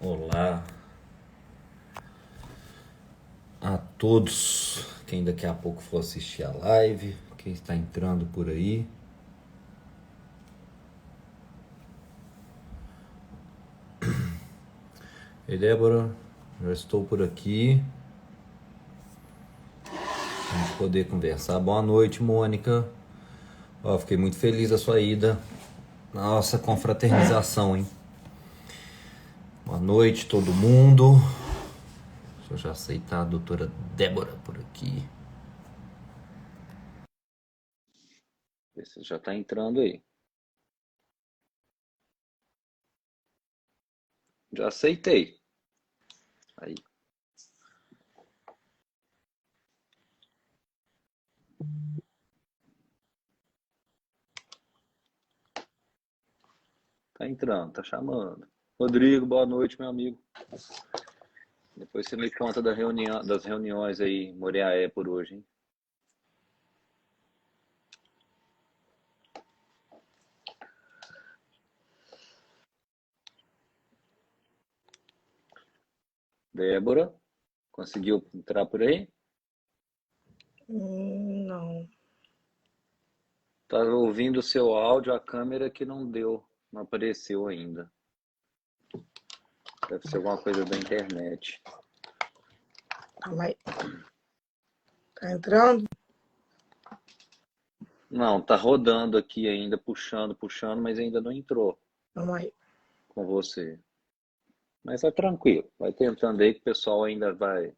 Olá a todos, quem daqui a pouco for assistir a live, quem está entrando por aí. Ei, Débora, já estou por aqui. Pra gente poder conversar. Boa noite, Mônica. Fiquei muito feliz da sua ida. Nossa, confraternização, hein? Boa noite, todo mundo. Deixa eu já aceitar a doutora Débora por aqui. Você já está entrando aí. Já aceitei. Aí. Tá entrando, tá chamando. Rodrigo, boa noite, meu amigo. Depois você me conta das reuniões aí em Moriaé por hoje, hein? Débora, conseguiu entrar por aí? Não. Tá ouvindo o seu áudio, a câmera que não deu, não apareceu ainda. Deve ser alguma coisa da internet. Calma aí. Tá entrando? Não, tá rodando aqui ainda, puxando, mas ainda não entrou Calma aí. com você. Mas tá tranquilo, vai tentando aí que o pessoal ainda vai,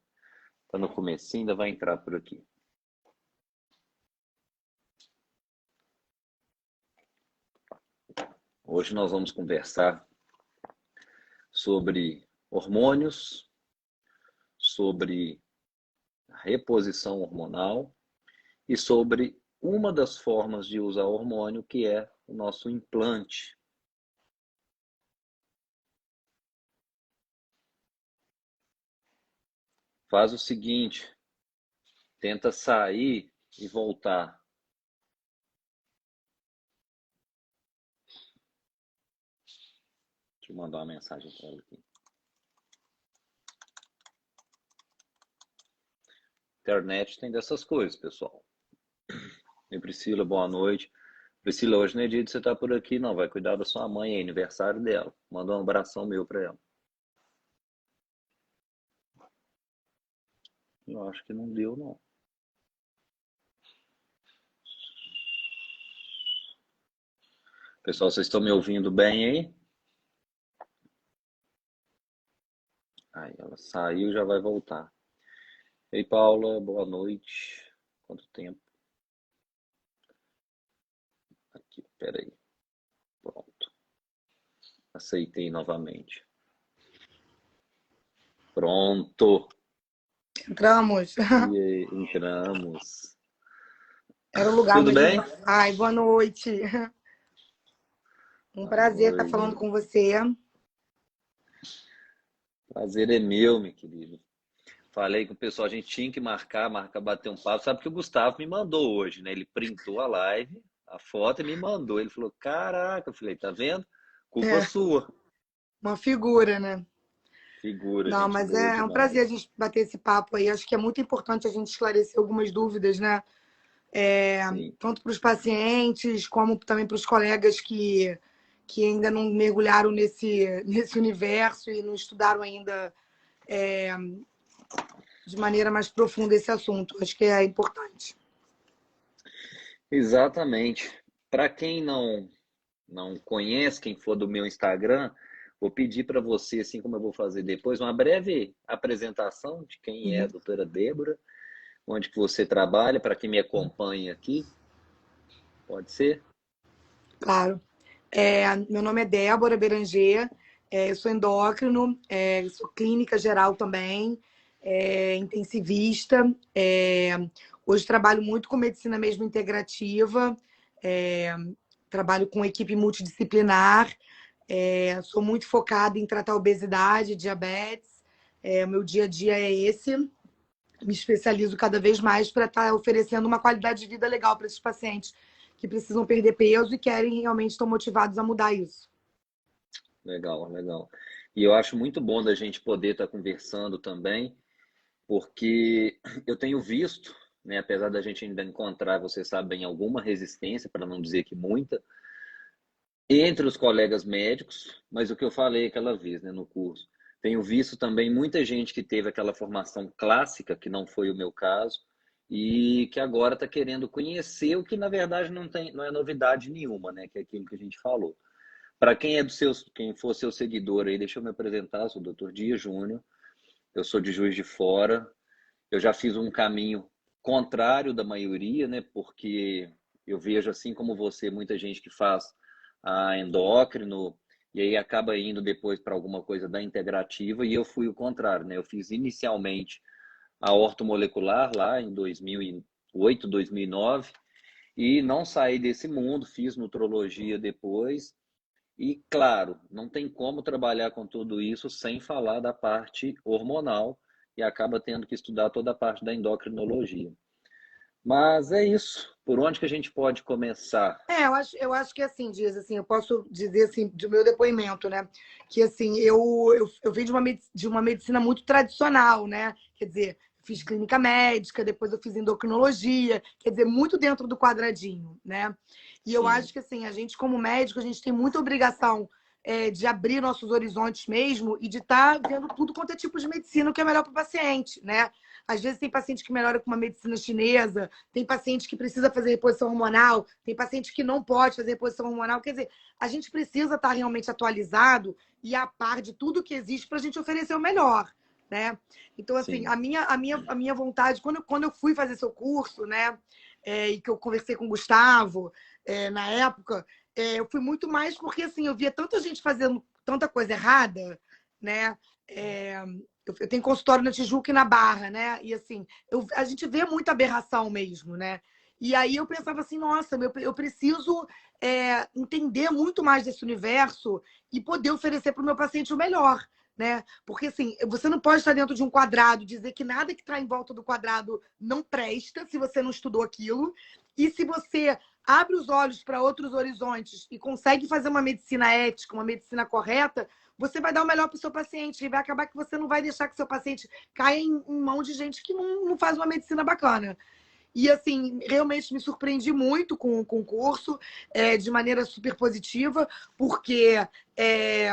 tá no comecinho, ainda vai entrar por aqui. Hoje nós vamos conversar sobre hormônios, sobre reposição hormonal e sobre uma das formas de usar hormônio, que é o nosso implante. Faz o seguinte, tenta sair e voltar. Deixa eu mandar uma mensagem para ela aqui. Internet tem dessas coisas, pessoal. E Priscila, boa noite. Priscila, hoje não é dia de você estar por aqui, não. Vai cuidar da sua mãe, é aniversário dela. Manda um abração meu para ela. Eu acho que não deu, não. Pessoal, vocês estão me ouvindo bem aí? Aí, ela saiu, já vai voltar. Ei, Paula, boa noite. Quanto tempo? Aqui, peraí. Pronto. Aceitei novamente. Pronto. Entramos. E aí, entramos. Era o lugar Tudo onde a gente... bem? Ai, boa noite. Um Boa prazer estar falando noite. com você. Prazer é meu, meu querido. Falei com o pessoal, a gente tinha que marcar, bater um papo. Sabe que o Gustavo me mandou hoje, né? Ele printou a live, a foto e me mandou. Ele falou, caraca, eu falei, tá vendo? Culpa É, sua. uma figura, né? Figura, Não, gente mas boa é um prazer a demais. gente bater esse papo aí. Acho que é muito importante a gente esclarecer algumas dúvidas, né? Sim, Tanto para os pacientes, como também para os colegas que ainda não mergulharam nesse universo e não estudaram ainda de maneira mais profunda esse assunto. Acho que é importante. exatamente. Para quem não conhece, quem for do meu Instagram, vou pedir para você, assim como eu vou fazer depois, uma breve apresentação de quem é a Uhum. doutora Débora, onde que você trabalha, para quem me acompanha aqui, pode ser? Claro. Meu nome é Débora Beranger, eu sou endócrino, sou clínica geral também, intensivista. Hoje trabalho muito com medicina mesmo integrativa, é, trabalho com equipe multidisciplinar, sou muito focada em tratar obesidade, diabetes. Meu dia a dia é esse. Me especializo cada vez mais para estar oferecendo uma qualidade de vida legal para esses pacientes que precisam perder peso e querem realmente estão motivados a mudar isso. Legal, legal. E eu acho muito bom da gente poder estar conversando também, porque eu tenho visto, né, apesar da gente ainda encontrar, você sabe bem, alguma resistência, para não dizer que muita, entre os colegas médicos, mas o que eu falei aquela vez, né, no curso, tenho visto também muita gente que teve aquela formação clássica, que não foi o meu caso, e que agora está querendo conhecer o que na verdade não é novidade nenhuma, né, que é aquilo que a gente falou. Para quem é quem for seu seguidor aí, deixa eu me apresentar, sou o Dr. Dias Júnior, eu sou de Juiz de Fora, eu já fiz um caminho contrário da maioria, né? Porque eu vejo, assim como você, muita gente que faz a endócrino e aí acaba indo depois para alguma coisa da integrativa, e eu fui o contrário, né? Eu fiz inicialmente a ortomolecular lá em 2008, 2009 e não saí desse mundo, fiz nutrologia depois. E, claro, não tem como trabalhar com tudo isso sem falar da parte hormonal e acaba tendo que estudar toda a parte da endocrinologia. Mas é isso. Por onde que a gente pode começar? Eu acho que assim, Dias, assim, eu posso dizer assim, do meu depoimento, né? Que assim, eu venho de uma medicina muito tradicional, né? Quer dizer, fiz clínica médica, depois eu fiz endocrinologia, quer dizer, muito dentro do quadradinho, né? E eu Sim, acho que assim, a gente, como médico, a gente tem muita obrigação de abrir nossos horizontes mesmo e de estar vendo tudo quanto é tipo de medicina que é melhor para o paciente, né? Às vezes tem paciente que melhora com uma medicina chinesa, tem paciente que precisa fazer reposição hormonal, tem paciente que não pode fazer reposição hormonal. Quer dizer, a gente precisa estar realmente atualizado e a par de tudo que existe para a gente oferecer o melhor, né? Então, assim, sim. a minha vontade, quando eu fui fazer seu curso, né, e que eu conversei com o Gustavo, na época, eu fui muito mais porque, assim, eu via tanta gente fazendo tanta coisa errada, né? Eu tenho consultório na Tijuca e na Barra, né? E assim, a gente vê muita aberração mesmo, né? E aí eu pensava assim, nossa, eu preciso entender muito mais desse universo e poder oferecer para o meu paciente o melhor, né? Porque assim, você não pode estar dentro de um quadrado, dizer que nada que está em volta do quadrado não presta se você não estudou aquilo. E se você abre os olhos para outros horizontes e consegue fazer uma medicina ética, uma medicina correta, você vai dar o melhor para o seu paciente e vai acabar que você não vai deixar que seu paciente caia em mão de gente que não faz uma medicina bacana. E, assim, realmente me surpreendi muito com o concurso, de maneira super positiva, porque é,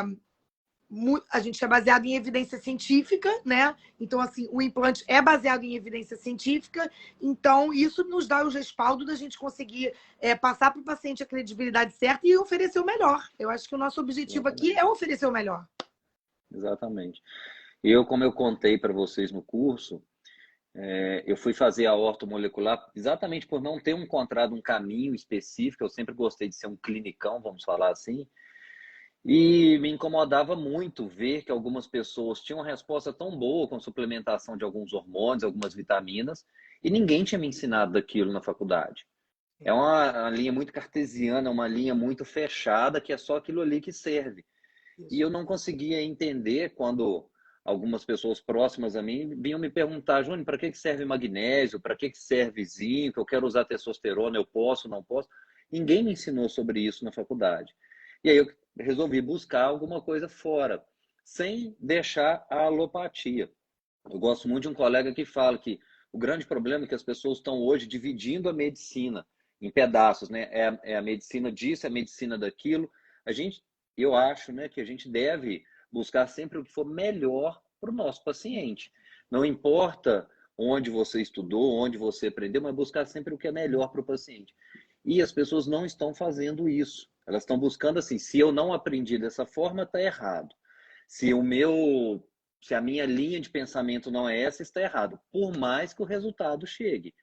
a gente é baseado em evidência científica, né? Então, assim, o implante é baseado em evidência científica, então isso nos dá o respaldo da gente conseguir passar para o paciente a credibilidade certa e oferecer o melhor. Eu acho que o nosso objetivo aqui é Exatamente. oferecer o melhor. Exatamente. Eu, como eu contei para vocês no curso, eu fui fazer a ortomolecular exatamente por não ter encontrado um caminho específico. Eu sempre gostei de ser um clinicão, vamos falar assim. E me incomodava muito ver que algumas pessoas tinham uma resposta tão boa com suplementação de alguns hormônios, algumas vitaminas, e ninguém tinha me ensinado daquilo na faculdade. É uma linha muito cartesiana, uma linha muito fechada, que é só aquilo ali que serve. E Isso. eu não conseguia entender quando algumas pessoas próximas a mim vinham me perguntar, Júnior, para que serve magnésio? Para que serve zinco? Eu quero usar testosterona, eu posso, não posso? Ninguém me ensinou sobre isso na faculdade. E aí eu resolvi buscar alguma coisa fora, sem deixar a alopatia. Eu gosto muito de um colega que fala que o grande problema é que as pessoas estão hoje dividindo a medicina em pedaços, né? É a medicina disso, é a medicina daquilo. A gente, eu acho, né, que a gente deve buscar sempre o que for melhor para o nosso paciente. Não importa onde você estudou, onde você aprendeu, mas buscar sempre o que é melhor para o paciente. E as pessoas não estão fazendo isso. Elas estão buscando assim, se eu não aprendi dessa forma, está errado. Se o meu se a minha linha de pensamento não é essa, está errado, por mais que o resultado chegue.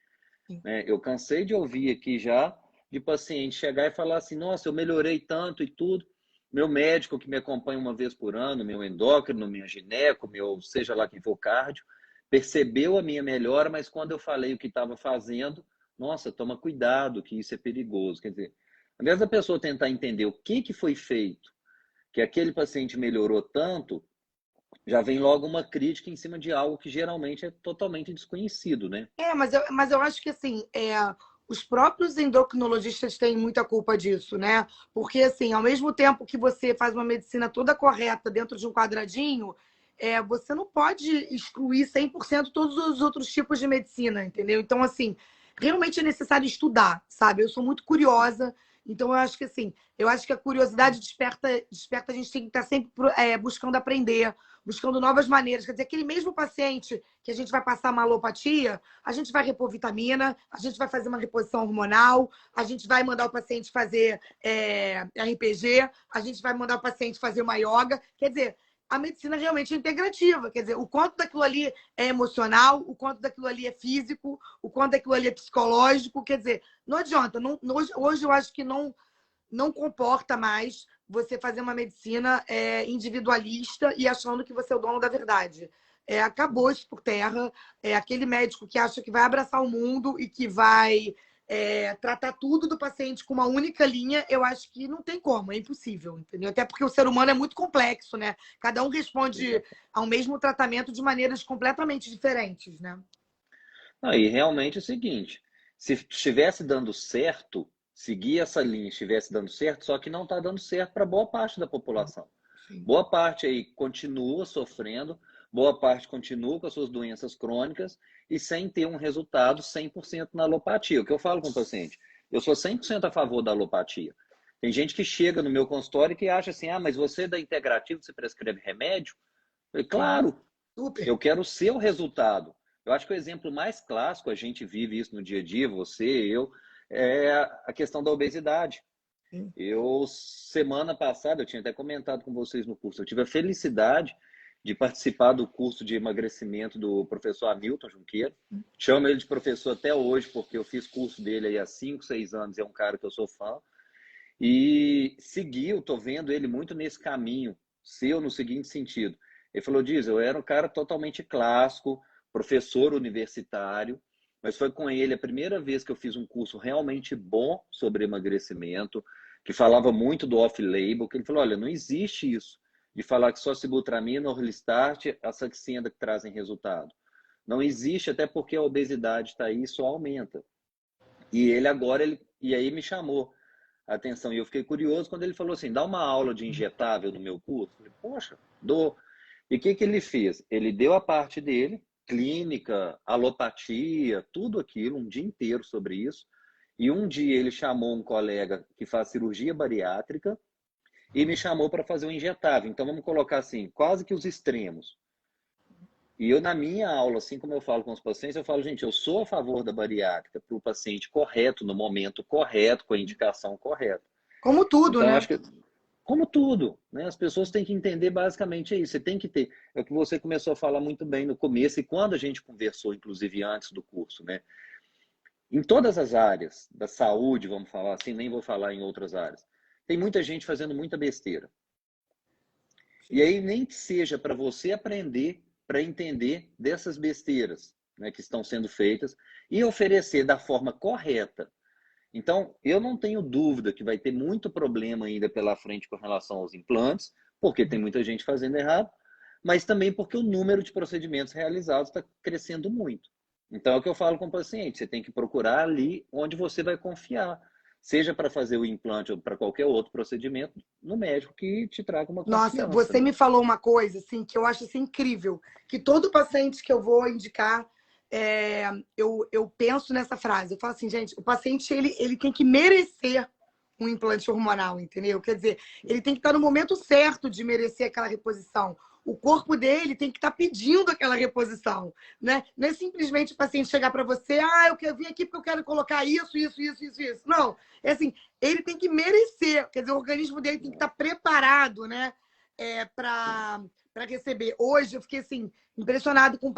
Né? Eu cansei de ouvir aqui já de paciente chegar e falar assim, nossa, eu melhorei tanto e tudo. Meu médico que me acompanha uma vez por ano, meu endócrino, minha gineco, meu seja lá quem for cardio, percebeu a minha melhora, mas quando eu falei o que estava fazendo, nossa, toma cuidado, que isso é perigoso. Quer dizer, ao invés da pessoa tentar entender o que foi feito, que aquele paciente melhorou tanto, já vem logo uma crítica em cima de algo que geralmente é totalmente desconhecido, né? Mas eu acho que assim, os próprios endocrinologistas têm muita culpa disso, né? Porque, assim, ao mesmo tempo que você faz uma medicina toda correta dentro de um quadradinho, você não pode excluir 100% todos os outros tipos de medicina, entendeu? Então, assim, realmente é necessário estudar, sabe? Eu sou muito curiosa, então eu acho que, assim, eu acho que a curiosidade desperta a gente tem que estar sempre buscando aprender, buscando novas maneiras. Quer dizer, aquele mesmo paciente que a gente vai passar uma alopatia, a gente vai repor vitamina, a gente vai fazer uma reposição hormonal, a gente vai mandar o paciente fazer RPG, a gente vai mandar o paciente fazer uma yoga. Quer dizer, a medicina realmente é integrativa. Quer dizer, o quanto daquilo ali é emocional, o quanto daquilo ali é físico, o quanto daquilo ali é psicológico. Quer dizer, não adianta. Hoje eu acho que não comporta mais você fazer uma medicina individualista e achando que você é o dono da verdade. Acabou isso por terra. Aquele médico que acha que vai abraçar o mundo e que vai tratar tudo do paciente com uma única linha, eu acho que não tem como, é impossível, entendeu? Até porque o ser humano é muito complexo, né? Cada um responde ao mesmo tratamento de maneiras completamente diferentes, né? Não, e realmente é o seguinte, se estivesse dando certo, seguir essa linha estivesse dando certo, só que não está dando certo para boa parte da população. Sim. Boa parte aí continua sofrendo, boa parte continua com as suas doenças crônicas e sem ter um resultado 100% na alopatia. O que eu falo com o paciente? Eu sou 100% a favor da alopatia. Tem gente que chega no meu consultório que acha assim, mas você é da Integrativo, você prescreve remédio? Eu falei, claro, Super. eu quero o seu resultado. Eu acho que o exemplo mais clássico, a gente vive isso no dia a dia, você, eu, é a questão da obesidade. Sim. Eu, semana passada, eu tinha até comentado com vocês no curso, eu tive a felicidade de participar do curso de emagrecimento do professor Hamilton Junqueira. Chamo ele de professor até hoje, porque eu fiz curso dele aí há 5, 6 anos, é um cara que eu sou fã. E seguiu, tô vendo ele muito nesse caminho seu, no seguinte sentido. Ele falou, Diz, eu era um cara totalmente clássico, professor universitário, mas foi com ele a primeira vez que eu fiz um curso realmente bom sobre emagrecimento, que falava muito do off-label, que ele falou, olha, não existe isso de falar que só sibutramina, orlistat, a saxenda que trazem resultado. Não existe, até porque a obesidade está aí e só aumenta. E ele agora, e aí me chamou a atenção, e eu fiquei curioso quando ele falou assim, dá uma aula de injetável no meu curso. Eu falei, poxa, dou. E o que ele fez? Ele deu a parte dele, clínica, alopatia, tudo aquilo, um dia inteiro sobre isso. E um dia ele chamou um colega que faz cirurgia bariátrica e me chamou para fazer um injetável. Então vamos colocar assim, quase que os extremos. E eu, na minha aula, assim como eu falo com os pacientes, eu falo, gente, eu sou a favor da bariátrica para o paciente correto, no momento correto, com a indicação correta. Como tudo, Então, né? acho que, como tudo, né? As pessoas têm que entender basicamente isso. Você tem que ter, é o que você começou a falar muito bem no começo e quando a gente conversou, inclusive antes do curso, né? Em todas as áreas da saúde, vamos falar assim, nem vou falar em outras áreas, tem muita gente fazendo muita besteira. E aí, nem que seja para você aprender, para entender dessas besteiras, né, que estão sendo feitas e oferecer da forma correta. Então, eu não tenho dúvida que vai ter muito problema ainda pela frente com relação aos implantes, porque tem muita gente fazendo errado, mas também porque o número de procedimentos realizados está crescendo muito. Então, é o que eu falo com o paciente, você tem que procurar ali onde você vai confiar, seja para fazer o implante ou para qualquer outro procedimento, no médico que te traga uma Nossa, confiança. você Né? me falou uma coisa assim que eu acho assim, incrível, que todo paciente que eu vou indicar, eu penso nessa frase. Eu falo assim, gente, o paciente ele tem que merecer um implante hormonal, entendeu? Quer dizer, ele tem que estar no momento certo de merecer aquela reposição. O corpo dele tem que estar pedindo aquela reposição, né? Não é simplesmente o paciente chegar para você, eu vim aqui porque eu quero colocar isso. Não, é assim, ele tem que merecer, quer dizer, o organismo dele tem que estar preparado, né? Para receber. Hoje eu fiquei assim, impressionado com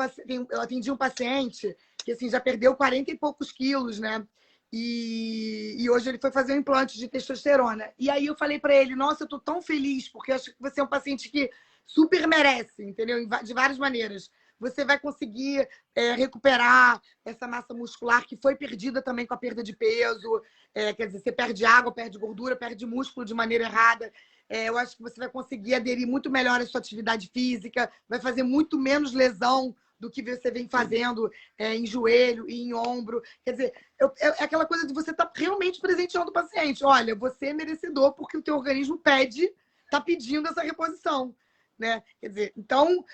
eu atendi um paciente que assim, já perdeu 40 e poucos quilos, né? E hoje ele foi fazer um implante de testosterona. E aí eu falei para ele, nossa, eu tô tão feliz, porque eu acho que você é um paciente que super merece, entendeu? De várias maneiras. Você vai conseguir recuperar essa massa muscular que foi perdida também com a perda de peso. Quer dizer, você perde água, perde gordura, perde músculo de maneira errada. Eu acho que você vai conseguir aderir muito melhor à sua atividade física, vai fazer muito menos lesão do que você vem fazendo em joelho e em ombro. Quer dizer, é aquela coisa de você estar realmente presenteando o paciente. Olha, você é merecedor porque o teu organismo pede, está pedindo essa reposição. Né? Quer dizer, então,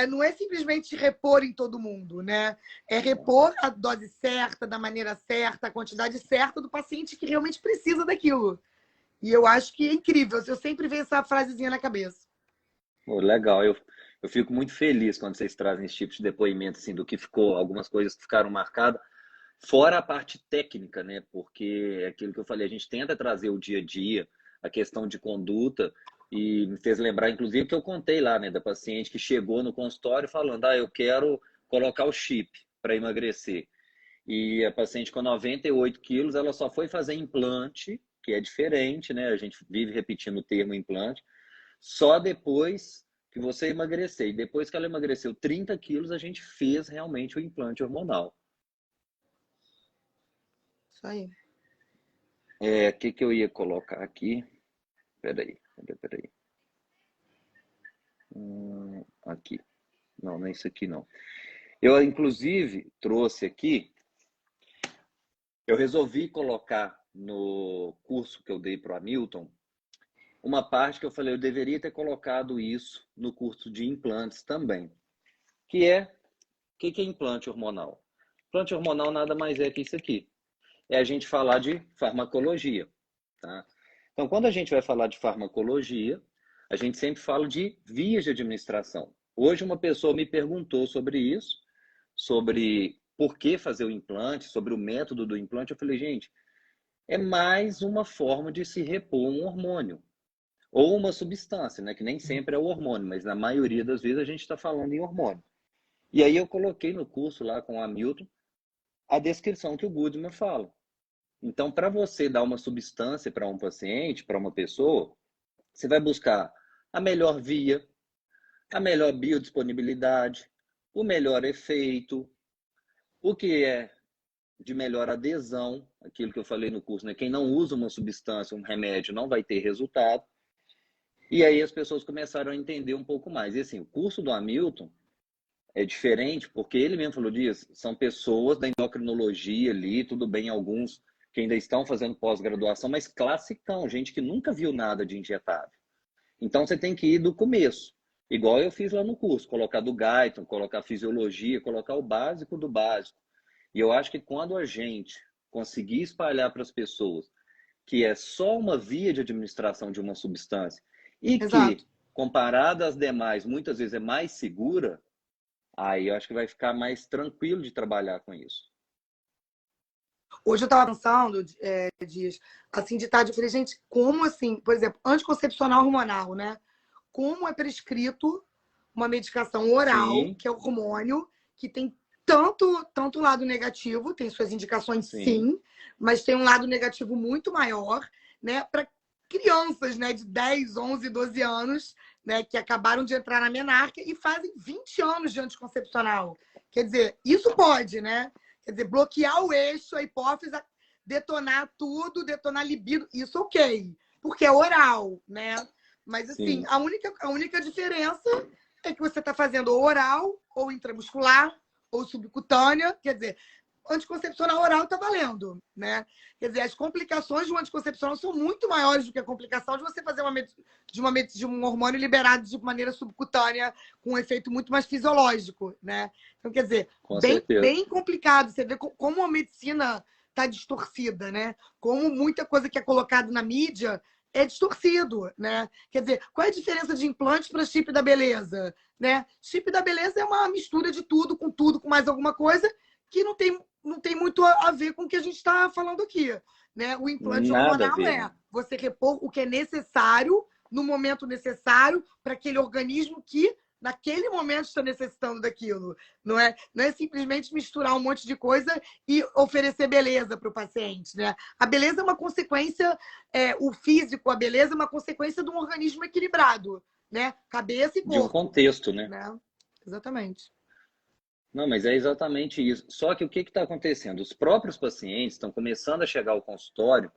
não é simplesmente repor em todo mundo, né? É repor a dose certa, da maneira certa, a quantidade certa do paciente que realmente precisa daquilo. E eu acho que é incrível. Eu sempre vejo essa frasezinha na cabeça. Pô, legal, eu fico muito feliz quando vocês trazem esse tipo de depoimento, assim, do que ficou, algumas coisas que ficaram marcadas, fora a parte técnica, né? Porque é aquilo que eu falei, a gente tenta trazer o dia a dia, a questão de conduta, e me fez lembrar, inclusive, que eu contei lá, né, da paciente que chegou no consultório falando, eu quero colocar o chip para emagrecer. E a paciente com 98 quilos, ela só foi fazer implante, que é diferente, né? A gente vive repetindo o termo implante, só depois que você emagrecer. E depois que ela emagreceu 30 quilos, a gente fez realmente o implante hormonal. Isso aí. O que eu ia colocar aqui? Peraí. Aqui. Não é isso aqui, não. Eu, inclusive, trouxe aqui, eu resolvi colocar no curso que eu dei para o Hamilton, uma parte que eu falei, eu deveria ter colocado isso no curso de implantes também, que é, o que é implante hormonal? Implante hormonal nada mais é que isso aqui. É a gente falar de farmacologia, tá? Então, quando a gente vai falar de farmacologia, a gente sempre fala de vias de administração. Hoje uma pessoa me perguntou sobre isso, sobre por que fazer o implante, sobre o método do implante. Eu falei, gente, é mais uma forma de se repor um hormônio ou uma substância, né? Que nem sempre é o hormônio, mas na maioria das vezes a gente está falando em hormônio. E aí eu coloquei no curso lá com o Hamilton a descrição que o Goodman fala. Então, para você dar uma substância para um paciente, para uma pessoa, você vai buscar a melhor via, a melhor biodisponibilidade, o melhor efeito, o que é de melhor adesão, aquilo que eu falei no curso, né? Quem não usa uma substância, um remédio, não vai ter resultado. E aí as pessoas começaram a entender um pouco mais. E assim, o curso do Hamilton é diferente, porque ele mesmo falou disso, são pessoas da endocrinologia ali, tudo bem, alguns que ainda estão fazendo pós-graduação, mas classicão, gente que nunca viu nada de injetável. Então você tem que ir do começo, igual eu fiz lá no curso, colocar do Guyton, colocar fisiologia, colocar o básico do básico. E eu acho que quando a gente conseguir espalhar para as pessoas que é só uma via de administração de uma substância e Exato. que, comparada às demais, muitas vezes é mais segura, aí eu acho que vai ficar mais tranquilo de trabalhar com isso. Hoje eu estava pensando, Dias, assim, de tarde, eu falei, gente, como assim, por exemplo, anticoncepcional hormonal, né? Como é prescrito uma medicação oral, Sim, que é o hormônio, que tem tanto lado negativo, tem suas indicações sim, sim, mas tem um lado negativo muito maior, né? Para crianças, né, de 10, 11, 12 anos, né, que acabaram de entrar na menarca e fazem 20 anos de anticoncepcional. Quer dizer, isso pode, né? Quer dizer, bloquear o eixo, a hipófise, detonar tudo, detonar libido, isso ok, porque é oral, né? Mas, assim, sim. a única diferença é que você está fazendo ou oral, ou intramuscular, ou subcutânea, quer dizer, anticoncepcional oral está valendo, né? Quer dizer, as complicações de um anticoncepcional são muito maiores do que a complicação de você fazer de um hormônio liberado de maneira subcutânea, com um efeito muito mais fisiológico, né? Então, quer dizer, Com certeza. bem complicado. Você vê como a medicina está distorcida, né? Como muita coisa que é colocada na mídia é distorcido, né? Quer dizer, qual é a diferença de implante para chip da beleza, né? Chip da beleza é uma mistura de tudo, com mais alguma coisa que não tem muito a ver com o que a gente está falando aqui, né? O implante Nada a hormonal ver, né? é você repor o que é necessário no momento necessário para aquele organismo que naquele momento está necessitando daquilo, não é simplesmente misturar um monte de coisa e oferecer beleza para o paciente, né? A beleza é uma consequência, o físico, a beleza é uma consequência de um organismo equilibrado, né? Cabeça e De um corpo, contexto, né? né? Exatamente. Não, mas é exatamente isso. Só que o que está acontecendo? Os próprios pacientes estão começando a chegar ao consultório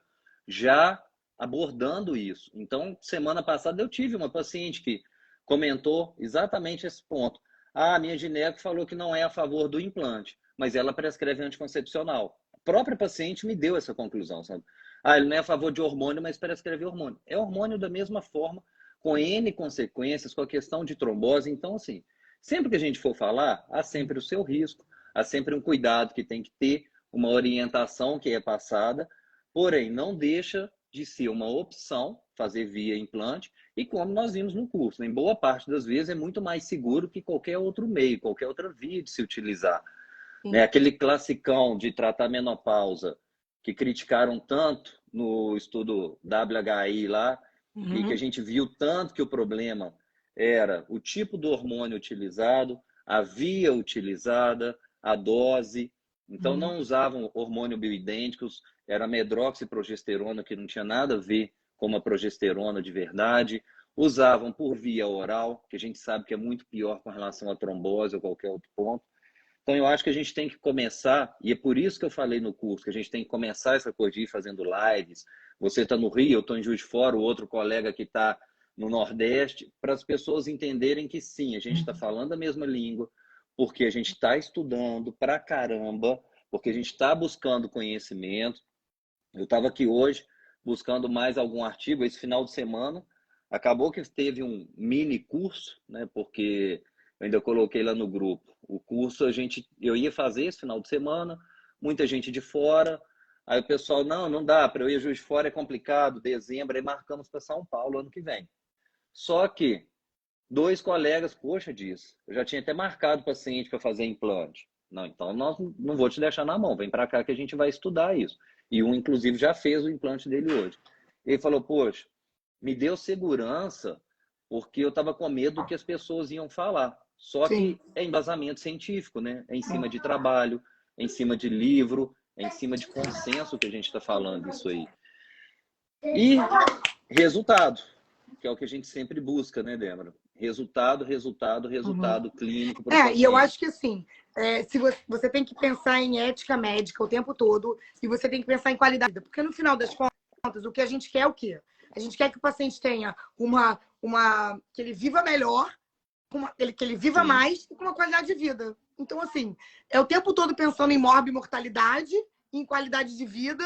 já abordando isso. Então, semana passada eu tive uma paciente que comentou exatamente esse ponto. Ah, a minha gineco falou que não é a favor do implante, mas ela prescreve anticoncepcional. A própria paciente me deu essa conclusão, sabe? Ah, ele não é a favor de hormônio, mas prescreve hormônio. É hormônio da mesma forma, com N consequências, com a questão de trombose. Então, assim, sempre que a gente for falar, há sempre o seu risco, há sempre um cuidado que tem que ter, uma orientação que é passada, porém, não deixa de ser uma opção fazer via implante, e como nós vimos no curso, em boa parte das vezes é muito mais seguro que qualquer outro meio, qualquer outra via de se utilizar. Né? Aquele classicão de tratar menopausa, que criticaram tanto no estudo WHI lá, e que a gente viu tanto que o problema era o tipo do hormônio utilizado, a via utilizada, a dose. Então, não usavam hormônio bioidênticos, era medroxiprogesterona, que não tinha nada a ver com uma progesterona de verdade. Usavam por via oral, que a gente sabe que é muito pior com relação à trombose ou qualquer outro ponto. Então, eu acho que a gente tem que começar, e é por isso que eu falei no curso, que a gente tem que começar essa coisa de ir fazendo lives. Você está no Rio, eu estou em Juiz de Fora, o outro colega que está no Nordeste, para as pessoas entenderem que sim, a gente está falando a mesma língua, porque a gente está estudando pra caramba, porque a gente está buscando conhecimento. Eu estava aqui hoje buscando mais algum artigo, esse final de semana, acabou que teve um mini curso, né, porque eu ainda coloquei lá no grupo. O curso eu ia fazer esse final de semana, muita gente de fora. Aí o pessoal, não dá, para eu ir a Juiz de Fora é complicado, dezembro, aí marcamos para São Paulo ano que vem. Só que 2 colegas, poxa, disso, eu já tinha até marcado paciente para fazer implante. Não, então não vou te deixar na mão, vem para cá que a gente vai estudar isso. E um, inclusive, já fez o implante dele hoje. Ele falou, poxa, me deu segurança porque eu estava com medo do que as pessoas iam falar. Só que é embasamento científico, né? É em cima de trabalho, é em cima de livro, é em cima de consenso que a gente está falando isso aí. E resultado, que é o que a gente sempre busca, né, Débora? Resultado clínico para o paciente. E eu acho que assim, se você tem que pensar em ética médica o tempo todo e você tem que pensar em qualidade da vida, porque no final das contas, o que a gente quer é o quê? A gente quer que o paciente tenha que ele viva melhor, que ele viva mais e com uma qualidade de vida. Então, assim, é o tempo todo pensando em morbimortalidade, em qualidade de vida,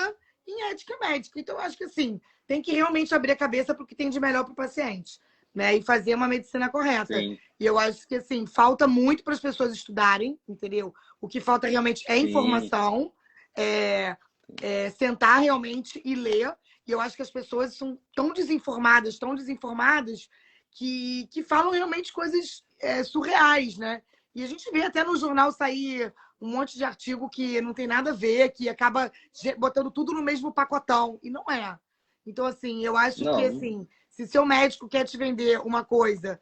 em ética médica. Então, eu acho que assim, tem que realmente abrir a cabeça para o que tem de melhor para o paciente, né? E fazer uma medicina correta. Sim. E eu acho que assim, falta muito para as pessoas estudarem, entendeu? O que falta realmente é informação, sentar realmente e ler. E eu acho que as pessoas são tão desinformadas, que falam realmente coisas surreais, né? E a gente vê até no jornal sair um monte de artigo que não tem nada a ver, que acaba botando tudo no mesmo pacotão. E não é. Então, assim, eu acho que assim, se seu médico quer te vender uma coisa,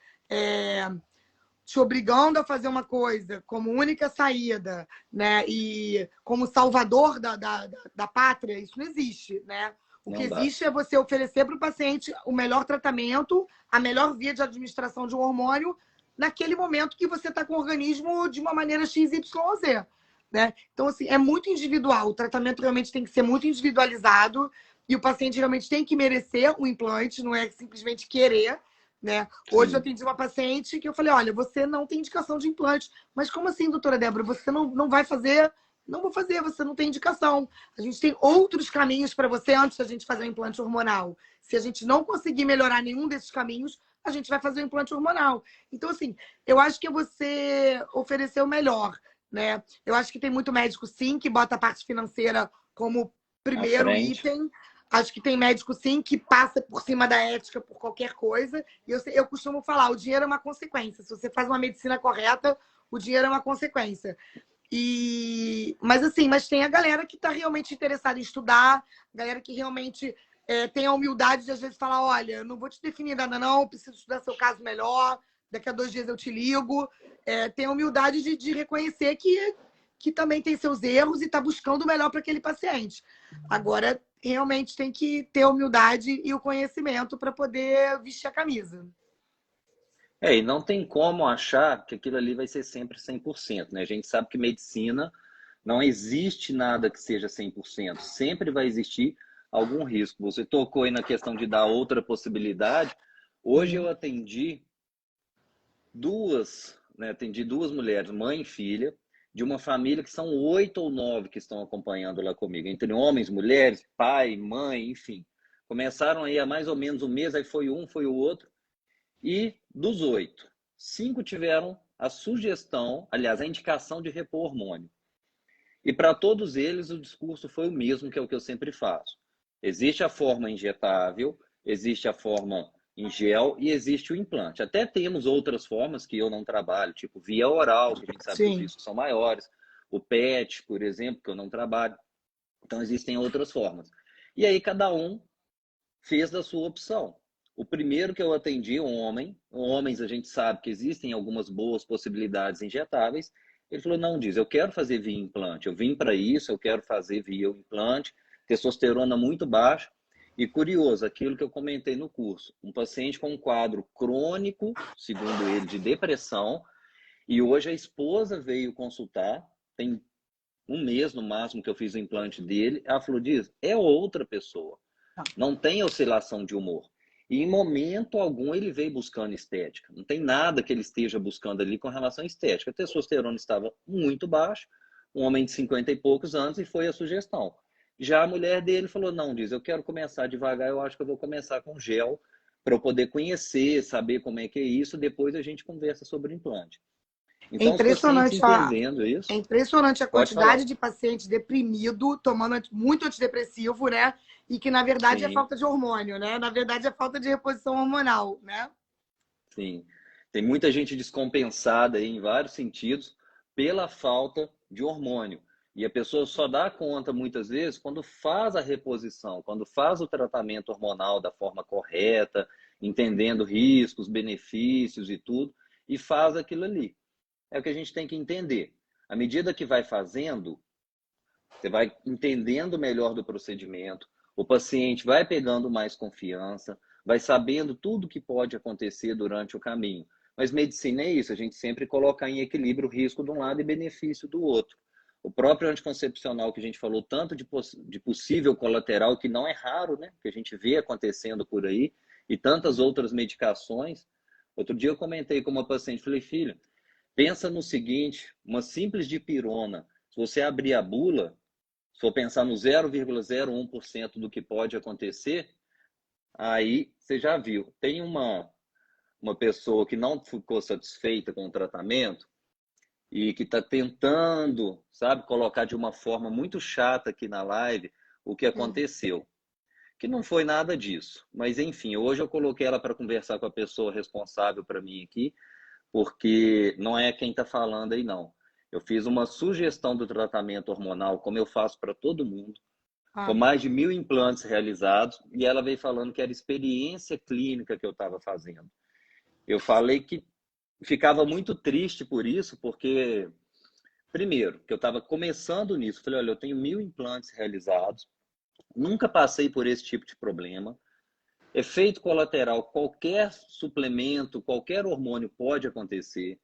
te obrigando a fazer uma coisa como única saída, né? E como salvador da pátria, isso não existe, né? O que existe é você oferecer para o paciente o melhor tratamento, a melhor via de administração de um hormônio naquele momento que você está com o organismo de uma maneira XYZ, né? Então, assim, é muito individual. O tratamento realmente tem que ser muito individualizado e o paciente realmente tem que merecer o implante, não é simplesmente querer, né? Hoje eu atendi uma paciente que eu falei, olha, você não tem indicação de implante. Mas como assim, doutora Débora? Você não vai fazer? Não vou fazer, você não tem indicação. A gente tem outros caminhos para você antes da gente fazer o implante hormonal. Se a gente não conseguir melhorar nenhum desses caminhos, a gente vai fazer o implante hormonal. Então, assim, eu acho que é você oferecer o melhor, né? Eu acho que tem muito médico, sim, que bota a parte financeira como primeiro item. Acho que tem médico, sim, que passa por cima da ética por qualquer coisa. E eu costumo falar, o dinheiro é uma consequência. Se você faz uma medicina correta, o dinheiro é uma consequência. Mas tem a galera que está realmente interessada em estudar, galera que realmente tem a humildade de, às vezes, falar, olha, não vou te definir nada, não, preciso estudar seu caso melhor, daqui a 2 dias eu te ligo. Tem a humildade de reconhecer que também tem seus erros e está buscando o melhor para aquele paciente. Agora, realmente tem que ter a humildade e o conhecimento para poder vestir a camisa. E não tem como achar que aquilo ali vai ser sempre 100%, né? A gente sabe que medicina não existe nada que seja 100%. Sempre vai existir algum risco. Você tocou aí na questão de dar outra possibilidade. Hoje eu atendi 2 né, atendi 2 mulheres, mãe e filha, de uma família que são 8 ou 9 que estão acompanhando lá comigo, entre homens, mulheres, pai, mãe, enfim. Começaram aí há mais ou menos um mês, aí foi um, foi o outro, e dos 8, 5 tiveram a sugestão, aliás, a indicação de repor hormônio. E para todos eles o discurso foi o mesmo, que é o que eu sempre faço. Existe a forma injetável, existe a forma em gel e existe o implante. Até temos outras formas que eu não trabalho, tipo via oral, que a gente sabe que os riscos são maiores, o PET, por exemplo, que eu não trabalho. Então existem outras formas. E aí cada um fez da sua opção. O primeiro que eu atendi, um homem, homens a gente sabe que existem algumas boas possibilidades injetáveis. Ele falou, não, diz, eu quero fazer via implante, eu vim para isso, eu quero fazer via implante, testosterona muito baixa. E curioso, aquilo que eu comentei no curso, um paciente com um quadro crônico, segundo ele, de depressão, e hoje a esposa veio consultar, tem um mês no máximo que eu fiz o implante dele, ela falou, diz, é outra pessoa, não tem oscilação de humor. E em momento algum ele veio buscando estética. Não tem nada que ele esteja buscando ali com relação à estética. A testosterona estava muito baixa, um homem de 50 e poucos anos, e foi a sugestão. Já a mulher dele falou, não, diz, eu quero começar devagar, eu acho que eu vou começar com gel para eu poder conhecer, saber como é que é isso, depois a gente conversa sobre o implante. É Então, os pacientes impressionante entendendo isso, é impressionante a pode falar. quantidade de paciente deprimido, tomando muito antidepressivo, né? E que, na verdade, é Sim, falta de hormônio, né? Na verdade, é falta de reposição hormonal, né? sim. Tem muita gente descompensada aí em vários sentidos pela falta de hormônio. E a pessoa só dá conta, muitas vezes, quando faz a reposição, quando faz o tratamento hormonal da forma correta, entendendo riscos, benefícios e tudo, e faz aquilo ali. É o que a gente tem que entender. À medida que vai fazendo, você vai entendendo melhor do procedimento, o paciente vai pegando mais confiança, vai sabendo tudo que pode acontecer durante o caminho. Mas medicina é isso, a gente sempre coloca em equilíbrio o risco de um lado e benefício do outro. O próprio anticoncepcional que a gente falou tanto de possível colateral, que não é raro, né? Que a gente vê acontecendo por aí, e tantas outras medicações. Outro dia eu comentei com uma paciente, falei, filha, pensa no seguinte, uma simples dipirona, se você abrir a bula, se for pensar no 0,01% do que pode acontecer, aí você já viu. Tem uma pessoa que não ficou satisfeita com o tratamento e que está tentando, sabe, colocar de uma forma muito chata aqui na live o que aconteceu. Que não foi nada disso. Mas, enfim, hoje eu coloquei ela para conversar com a pessoa responsável para mim aqui, porque não é quem está falando aí, não. Eu fiz uma sugestão do tratamento hormonal, como eu faço para todo mundo, com mais de 1.000 implantes realizados, e ela veio falando que era experiência clínica que eu estava fazendo. Eu falei que ficava muito triste por isso, porque, primeiro, que eu estava começando nisso, falei, olha, eu tenho 1.000 implantes realizados, nunca passei por esse tipo de problema, efeito colateral, qualquer suplemento, qualquer hormônio pode acontecer.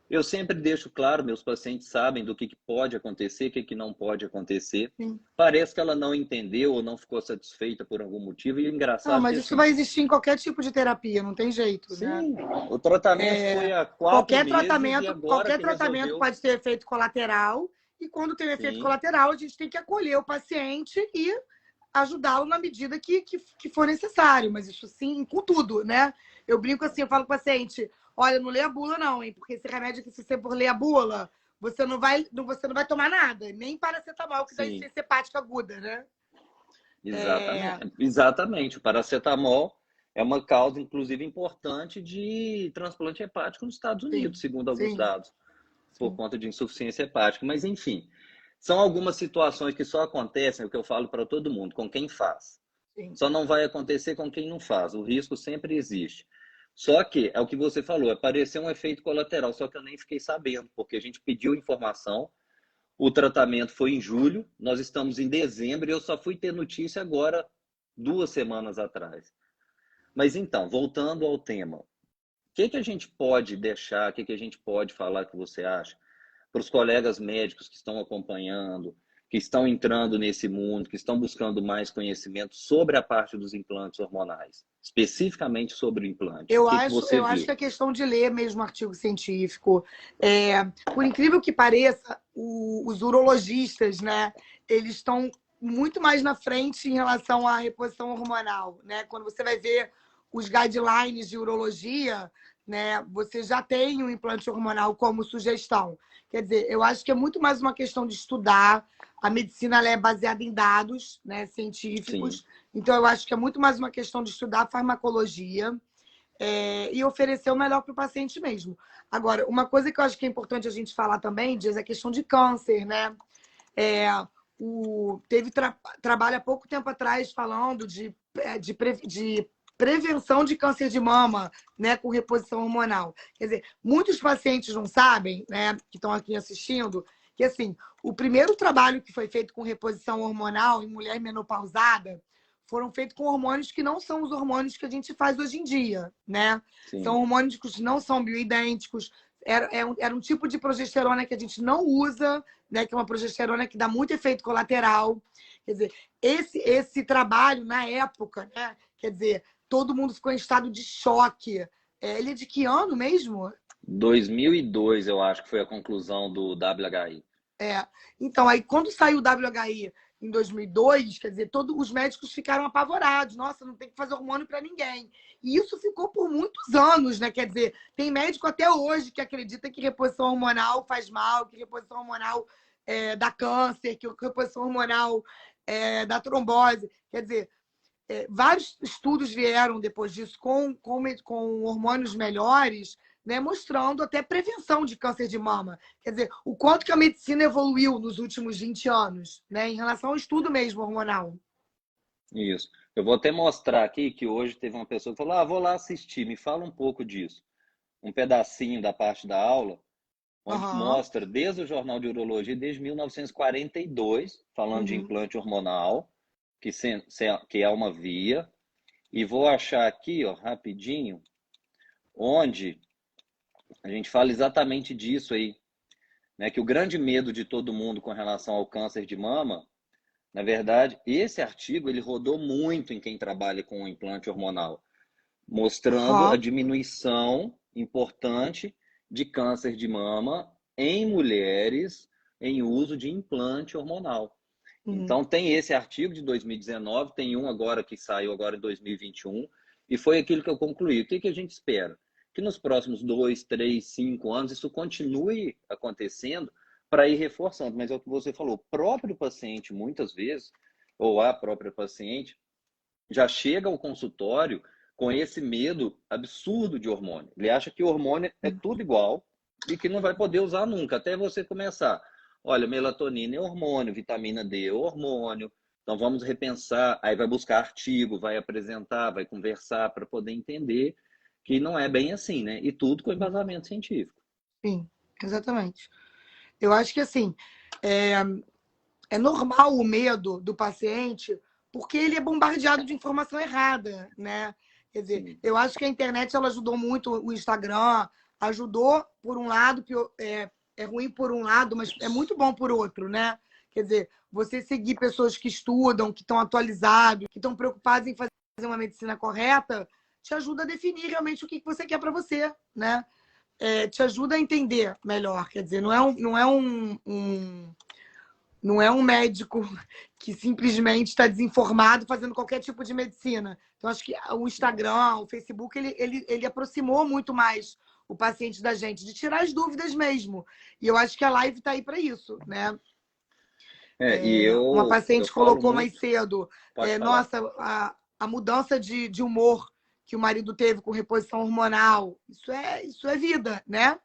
Eu sempre deixo claro, meus pacientes sabem do que pode acontecer, o que não pode acontecer. Sim. Parece que ela não entendeu ou não ficou satisfeita por algum motivo. E o Não, engraçado é mas que, isso assim, vai existir em qualquer tipo de terapia, não tem jeito, né? sim, o tratamento foi há 4 meses e agora Qualquer que tratamento resolveu. pode ter efeito colateral, e quando tem efeito Sim, colateral, a gente tem que acolher o paciente e ajudá-lo na medida que for necessário, mas isso sim, com tudo, né? Eu brinco assim, eu falo com o paciente, olha, não lê a bula não, hein? Porque esse remédio aqui, se você for ler a bula, você não vai tomar nada, nem paracetamol, que dá sim, insuficiência hepática aguda, né? É... exatamente. Exatamente. O paracetamol é uma causa, inclusive, importante de transplante hepático nos Estados Sim, Unidos, segundo alguns sim, dados, por sim, conta de insuficiência hepática. Mas, enfim, são algumas situações que só acontecem, é o que eu falo para todo mundo, com quem faz. sim. Só não vai acontecer com quem não faz. O risco sempre existe. Só que, é o que você falou, apareceu um efeito colateral, só que eu nem fiquei sabendo, porque a gente pediu informação, o tratamento foi em julho, nós estamos em dezembro e eu só fui ter notícia agora, 2 semanas atrás. Mas então, voltando ao tema, o que a gente pode deixar, o que a gente pode falar que você acha para os colegas médicos que estão acompanhando, que estão entrando nesse mundo, que estão buscando mais conhecimento sobre a parte dos implantes hormonais, especificamente sobre o implante? O que você Eu acho viu? que é questão de ler mesmo artigo científico. Por incrível que pareça, os urologistas, né, eles estão muito mais na frente em relação à reposição hormonal, né? Quando você vai ver os guidelines de urologia, né, você já tem o implante hormonal como sugestão. Quer dizer, eu acho que é muito mais uma questão de estudar. A medicina ela é baseada em dados, né, Sim, científicos. Então, eu acho que é muito mais uma questão de estudar farmacologia e oferecer o melhor para o paciente mesmo. Agora, uma coisa que eu acho que é importante a gente falar também, Dias, é a questão de câncer, né? É, teve trabalho há pouco tempo atrás falando de prevenção de câncer de mama, né, com reposição hormonal. Quer dizer, muitos pacientes não sabem, né, que estão aqui assistindo, que assim, o primeiro trabalho que foi feito com reposição hormonal em mulher menopausada foram feitos com hormônios que não são os hormônios que a gente faz hoje em dia, né? São sim. hormônios que não são bioidênticos. Era um tipo de progesterona que a gente não usa, né? Que é uma progesterona que dá muito efeito colateral. Quer dizer, esse trabalho, na época, né? Quer dizer, todo mundo ficou em estado de choque. Ele é de que ano mesmo? 2002, eu acho que foi a conclusão do WHI. Então, aí quando saiu o WHI em 2002, quer dizer, todos os médicos ficaram apavorados. Nossa, não tem que fazer hormônio para ninguém. E isso ficou por muitos anos, né? Quer dizer, tem médico até hoje que acredita que reposição hormonal faz mal, que reposição hormonal dá câncer, que reposição hormonal dá trombose. Quer dizer, vários estudos vieram depois disso com hormônios melhores, né, mostrando até prevenção de câncer de mama. Quer dizer, o quanto que a medicina evoluiu nos últimos 20 anos, né, em relação ao estudo mesmo hormonal. Isso. Eu vou até mostrar aqui que hoje teve uma pessoa que falou: ah, vou lá assistir, me fala um pouco disso. Um pedacinho da parte da aula, onde Aham. mostra desde o Jornal de Urologia, desde 1942, falando de Uhum. implante hormonal, que é uma via. E vou achar aqui, ó, rapidinho, onde a gente fala exatamente disso aí, né? Que o grande medo de todo mundo com relação ao câncer de mama, na verdade, esse artigo ele rodou muito em quem trabalha com o implante hormonal, mostrando a Aham. diminuição importante de câncer de mama em mulheres em uso de implante hormonal. Uhum. Então, tem esse artigo de 2019, tem um agora que saiu agora em 2021, e foi aquilo que eu concluí. O que, que a gente espera? Que nos próximos 2, 3, 5 anos isso continue acontecendo para ir reforçando. Mas é o que você falou, o próprio paciente, muitas vezes, ou a própria paciente, já chega ao consultório com esse medo absurdo de hormônio. Ele acha que o hormônio é tudo igual e que não vai poder usar nunca, até você começar. Olha, melatonina é hormônio, vitamina D é hormônio, então vamos repensar. Aí vai buscar artigo, vai apresentar, vai conversar para poder entender que não é bem assim, né? E tudo com embasamento científico. Sim, exatamente. Eu acho que assim, é, é normal o medo do paciente, porque ele é bombardeado de informação errada, né? Quer dizer, Sim, eu acho que a internet ela ajudou muito, o Instagram ajudou por um lado, que é ruim por um lado, mas é muito bom por outro, né? Quer dizer, você seguir pessoas que estudam, que estão atualizados, que estão preocupados em fazer uma medicina correta, te ajuda a definir realmente o que você quer para você, né? Te ajuda a entender melhor. Quer dizer, não é um médico que simplesmente está desinformado fazendo qualquer tipo de medicina. Então, acho que o Instagram, o Facebook, ele aproximou muito mais o paciente da gente, de tirar as dúvidas mesmo. E eu acho que a live está aí para isso, né? e Uma eu paciente falo colocou mais muito, cedo, pode falar. nossa, a mudança de humor que o marido teve com reposição hormonal, isso é vida, né? Quer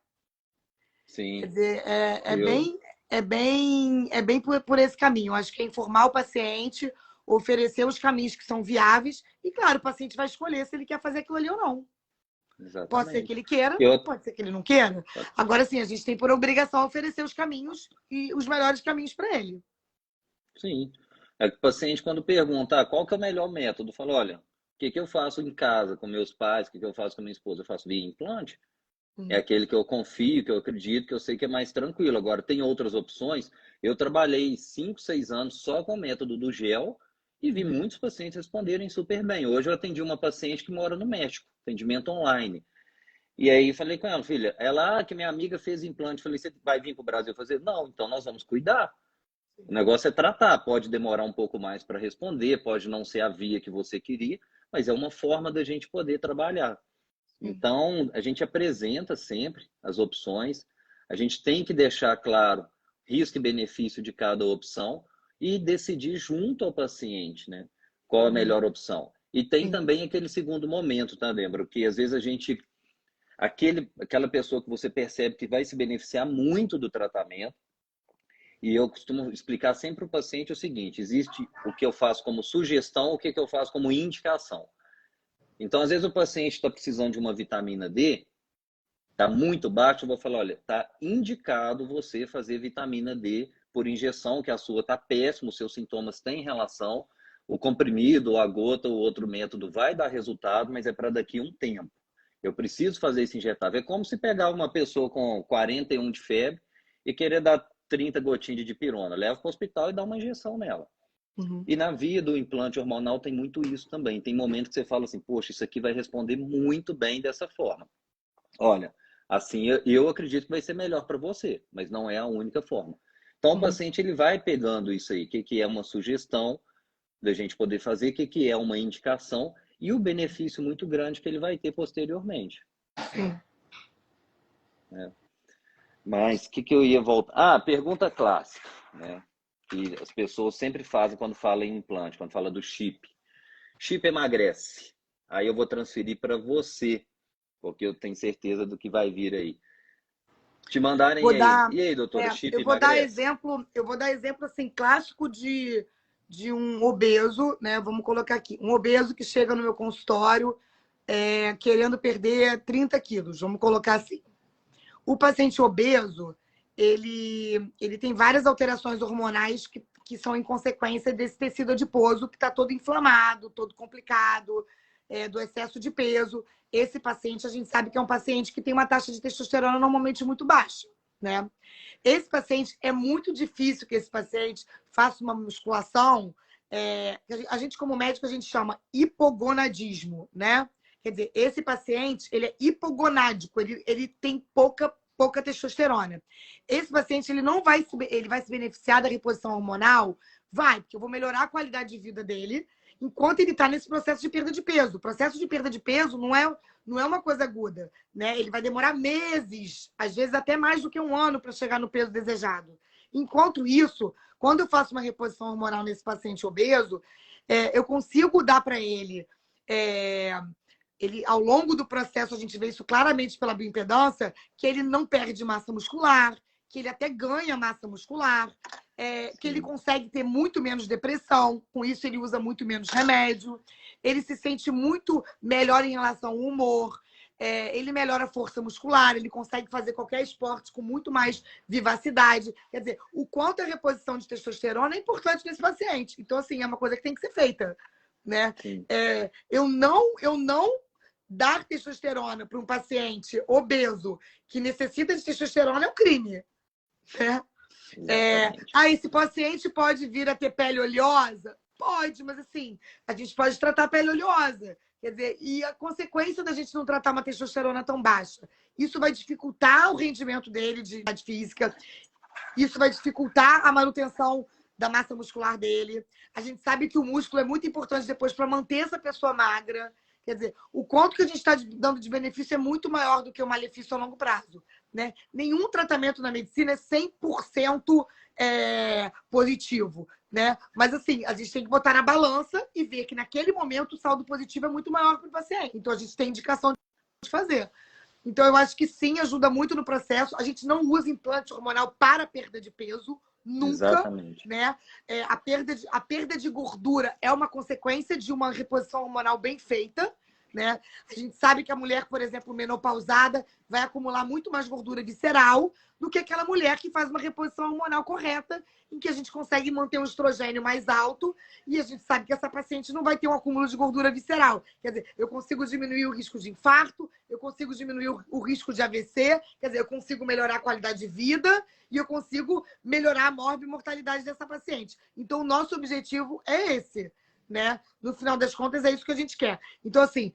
Sim, dizer, é eu bem, é bem por esse caminho. Acho que é informar o paciente, oferecer os caminhos que são viáveis, e, claro, o paciente vai escolher se ele quer fazer aquilo ali ou não. Pode ser que exatamente. ele queira, Eu, pode ser que ele não queira. Agora, sim, a gente tem por obrigação oferecer os caminhos e os melhores caminhos para ele. sim. É que o paciente, quando pergunta qual que é o melhor método, fala: olha, o que, que eu faço em casa com meus pais, o que, que eu faço com minha esposa? Eu faço via implante. É aquele que eu confio, que eu acredito, que eu sei que é mais tranquilo. Agora, tem outras opções. Eu trabalhei 5, 6 anos só com o método do gel e vi muitos pacientes responderem super bem. Hoje eu atendi uma paciente que mora no México, atendimento online. E aí falei com ela, filha, que minha amiga fez implante. Falei, você vai vir para o Brasil fazer? Não, então nós vamos cuidar. O negócio é tratar. Pode demorar um pouco mais para responder, pode não ser a via que você queria, mas é uma forma da gente poder trabalhar. Então, a gente apresenta sempre as opções, a gente tem que deixar claro risco e benefício de cada opção e decidir junto ao paciente, né? Qual a melhor opção. E tem também aquele segundo momento, tá, Débora? Que às vezes a gente... aquela pessoa que você percebe que vai se beneficiar muito do tratamento, e eu costumo explicar sempre para o paciente o seguinte, existe o que eu faço como sugestão, o que eu faço como indicação. Então, às vezes o paciente está precisando de uma vitamina D, está muito baixo, eu vou falar, olha, está indicado você fazer vitamina D por injeção, que a sua está péssima, os seus sintomas têm relação, o comprimido, a gota, o outro método vai dar resultado, mas é para daqui a um tempo. Eu preciso fazer esse injetável. É como se pegar uma pessoa com 41 de febre e querer dar 30 gotinhas de dipirona. Leva para o hospital e dá uma injeção nela. E na via do implante hormonal tem muito isso também. Tem momentos que você fala assim, poxa, isso aqui vai responder muito bem dessa forma. Olha, assim eu acredito que vai ser melhor para você, mas não é a única forma. Então o paciente ele vai pegando isso aí, o que é uma sugestão da gente poder fazer, o que é uma indicação e o benefício muito grande que ele vai ter posteriormente. Mas o que eu ia voltar? Pergunta clássica, né? Que as pessoas sempre fazem quando fala em implante, quando fala do chip. Chip emagrece. Aí eu vou transferir para você, porque eu tenho certeza do que vai vir aí. Te mandarem aí. E aí, doutora, chip emagrece? Eu vou dar exemplo assim, clássico de um obeso, né? Vamos colocar aqui. Um obeso que chega no meu consultório querendo perder 30 quilos. Vamos colocar assim. O paciente obeso, ele tem várias alterações hormonais que são em consequência desse tecido adiposo que está todo inflamado, todo complicado, do excesso de peso. Esse paciente, a gente sabe que é um paciente que tem uma taxa de testosterona normalmente muito baixa, né? Esse paciente, é muito difícil que esse paciente faça uma musculação, a gente como médico, a gente chama hipogonadismo, né? Quer dizer, esse paciente, ele é hipogonádico, ele tem pouca testosterona. Esse paciente, ele vai se beneficiar da reposição hormonal? Vai, porque eu vou melhorar a qualidade de vida dele enquanto ele está nesse processo de perda de peso. O processo de perda de peso não é uma coisa aguda, né? Ele vai demorar meses, às vezes até mais do que um ano para chegar no peso desejado. Enquanto isso, quando eu faço uma reposição hormonal nesse paciente obeso, eu consigo dar para ele... Ao longo do processo, a gente vê isso claramente pela bioimpedância, que ele não perde massa muscular, que ele até ganha massa muscular, que ele consegue ter muito menos depressão, com isso ele usa muito menos remédio, ele se sente muito melhor em relação ao humor, ele melhora a força muscular, ele consegue fazer qualquer esporte com muito mais vivacidade. Quer dizer, o quanto a reposição de testosterona é importante nesse paciente. Então, assim, é uma coisa que tem que ser feita, né? Eu não dar testosterona para um paciente obeso que necessita de testosterona é um crime. Né? Esse paciente pode vir a ter pele oleosa? Pode, mas assim, a gente pode tratar a pele oleosa. Quer dizer, e a consequência da gente não tratar uma testosterona tão baixa? Isso vai dificultar o rendimento dele de atividade física, isso vai dificultar a manutenção da massa muscular dele. A gente sabe que o músculo é muito importante depois para manter essa pessoa magra. Quer dizer, o quanto que a gente está dando de benefício é muito maior do que o malefício a longo prazo. Né? Nenhum tratamento na medicina é 100% positivo. Né? Mas, assim, a gente tem que botar na balança e ver que, naquele momento, o saldo positivo é muito maior para o paciente. Então, a gente tem indicação de fazer. Então, eu acho que sim, ajuda muito no processo. A gente não usa implante hormonal para perda de peso. Nunca, exatamente. Né? A perda de gordura é uma consequência de uma reposição hormonal bem feita, né? A gente sabe que a mulher, por exemplo, menopausada, vai acumular muito mais gordura visceral do que aquela mulher que faz uma reposição hormonal correta, em que a gente consegue manter um estrogênio mais alto e a gente sabe que essa paciente não vai ter um acúmulo de gordura visceral. Quer dizer, eu consigo diminuir o risco de infarto, eu consigo diminuir o risco de AVC, quer dizer, eu consigo melhorar a qualidade de vida e eu consigo melhorar a morbimortalidade dessa paciente. Então, o nosso objetivo é esse, né? No final das contas, é isso que a gente quer. Então, assim,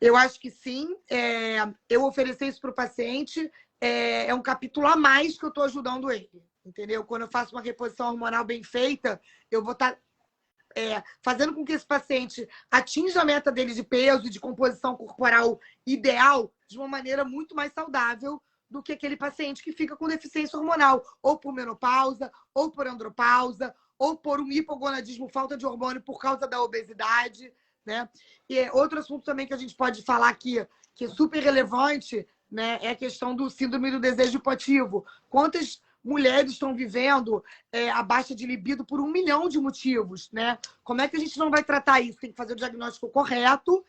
eu acho que sim, eu oferecer isso para o paciente é um capítulo a mais que eu estou ajudando ele, entendeu? Quando eu faço uma reposição hormonal bem feita, eu vou estar fazendo com que esse paciente atinja a meta dele de peso e de composição corporal ideal de uma maneira muito mais saudável do que aquele paciente que fica com deficiência hormonal, ou por menopausa, ou por andropausa, ou por um hipogonadismo, falta de hormônio por causa da obesidade, né? E outro assunto também que a gente pode falar aqui, que é super relevante, né, é a questão do síndrome do desejo hipoativo. Quantas mulheres estão vivendo a baixa de libido por 1 milhão de motivos, né? Como é que a gente não vai tratar isso? Tem que fazer o diagnóstico correto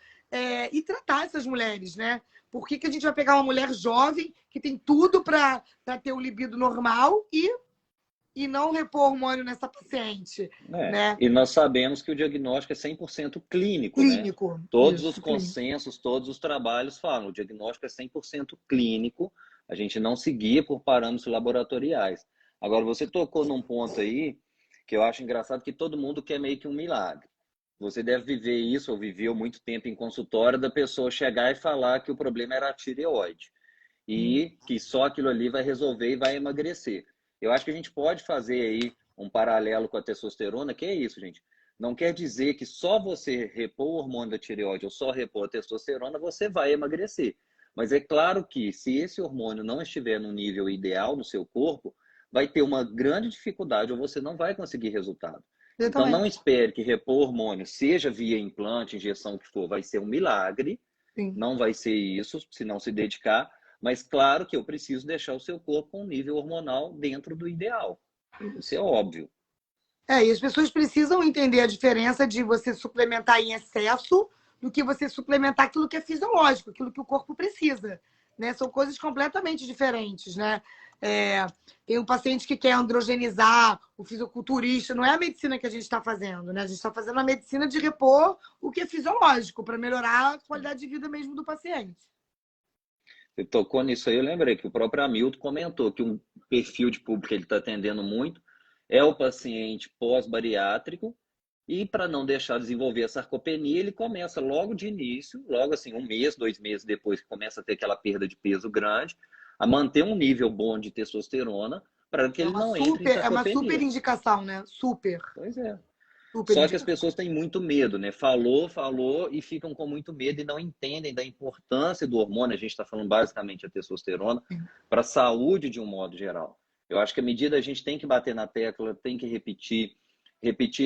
e tratar essas mulheres, né? Por que a gente vai pegar uma mulher jovem que tem tudo para ter o libido normal e não repor hormônio nessa paciente, né? E nós sabemos que o diagnóstico é 100% clínico, né? Todos os consensos, todos os trabalhos falam, o diagnóstico é 100% clínico, a gente não seguia por parâmetros laboratoriais. Agora, você tocou num ponto aí que eu acho engraçado, que todo mundo quer meio que um milagre. Você deve viver isso, ou viveu muito tempo em consultório, da pessoa chegar e falar que o problema era a tireoide e que só aquilo ali vai resolver e vai emagrecer. Eu acho que a gente pode fazer aí um paralelo com a testosterona, que é isso, gente. Não quer dizer que só você repor o hormônio da tireoide ou só repor a testosterona, você vai emagrecer. Mas é claro que se esse hormônio não estiver no nível ideal no seu corpo, vai ter uma grande dificuldade ou você não vai conseguir resultado. Então não espere que repor hormônio, seja via implante, injeção, o que for, vai ser um milagre. Sim. Não vai ser isso, se não se dedicar. Mas claro que eu preciso deixar o seu corpo com um nível hormonal dentro do ideal. Isso é óbvio. E as pessoas precisam entender a diferença de você suplementar em excesso do que você suplementar aquilo que é fisiológico, aquilo que o corpo precisa, né? São coisas completamente diferentes, né? Tem um paciente que quer androgenizar, o fisiculturista, não é a medicina que a gente está fazendo, né? A gente está fazendo a medicina de repor o que é fisiológico, para melhorar a qualidade de vida mesmo do paciente. Você tocou nisso aí, eu lembrei que o próprio Hamilton comentou que um perfil de público que ele está atendendo muito é o paciente pós-bariátrico e para não deixar desenvolver a sarcopenia, ele começa logo de início, logo assim, 1 mês, 2 meses depois que começa a ter aquela perda de peso grande, a manter um nível bom de testosterona para que ele não entre em sarcopenia. É uma super indicação, né? Super. Pois é. Só que as pessoas têm muito medo, né? Falou e ficam com muito medo e não entendem da importância do hormônio. A gente está falando basicamente a testosterona para a saúde de um modo geral. Eu acho que à medida a gente tem que bater na tecla, tem que repetir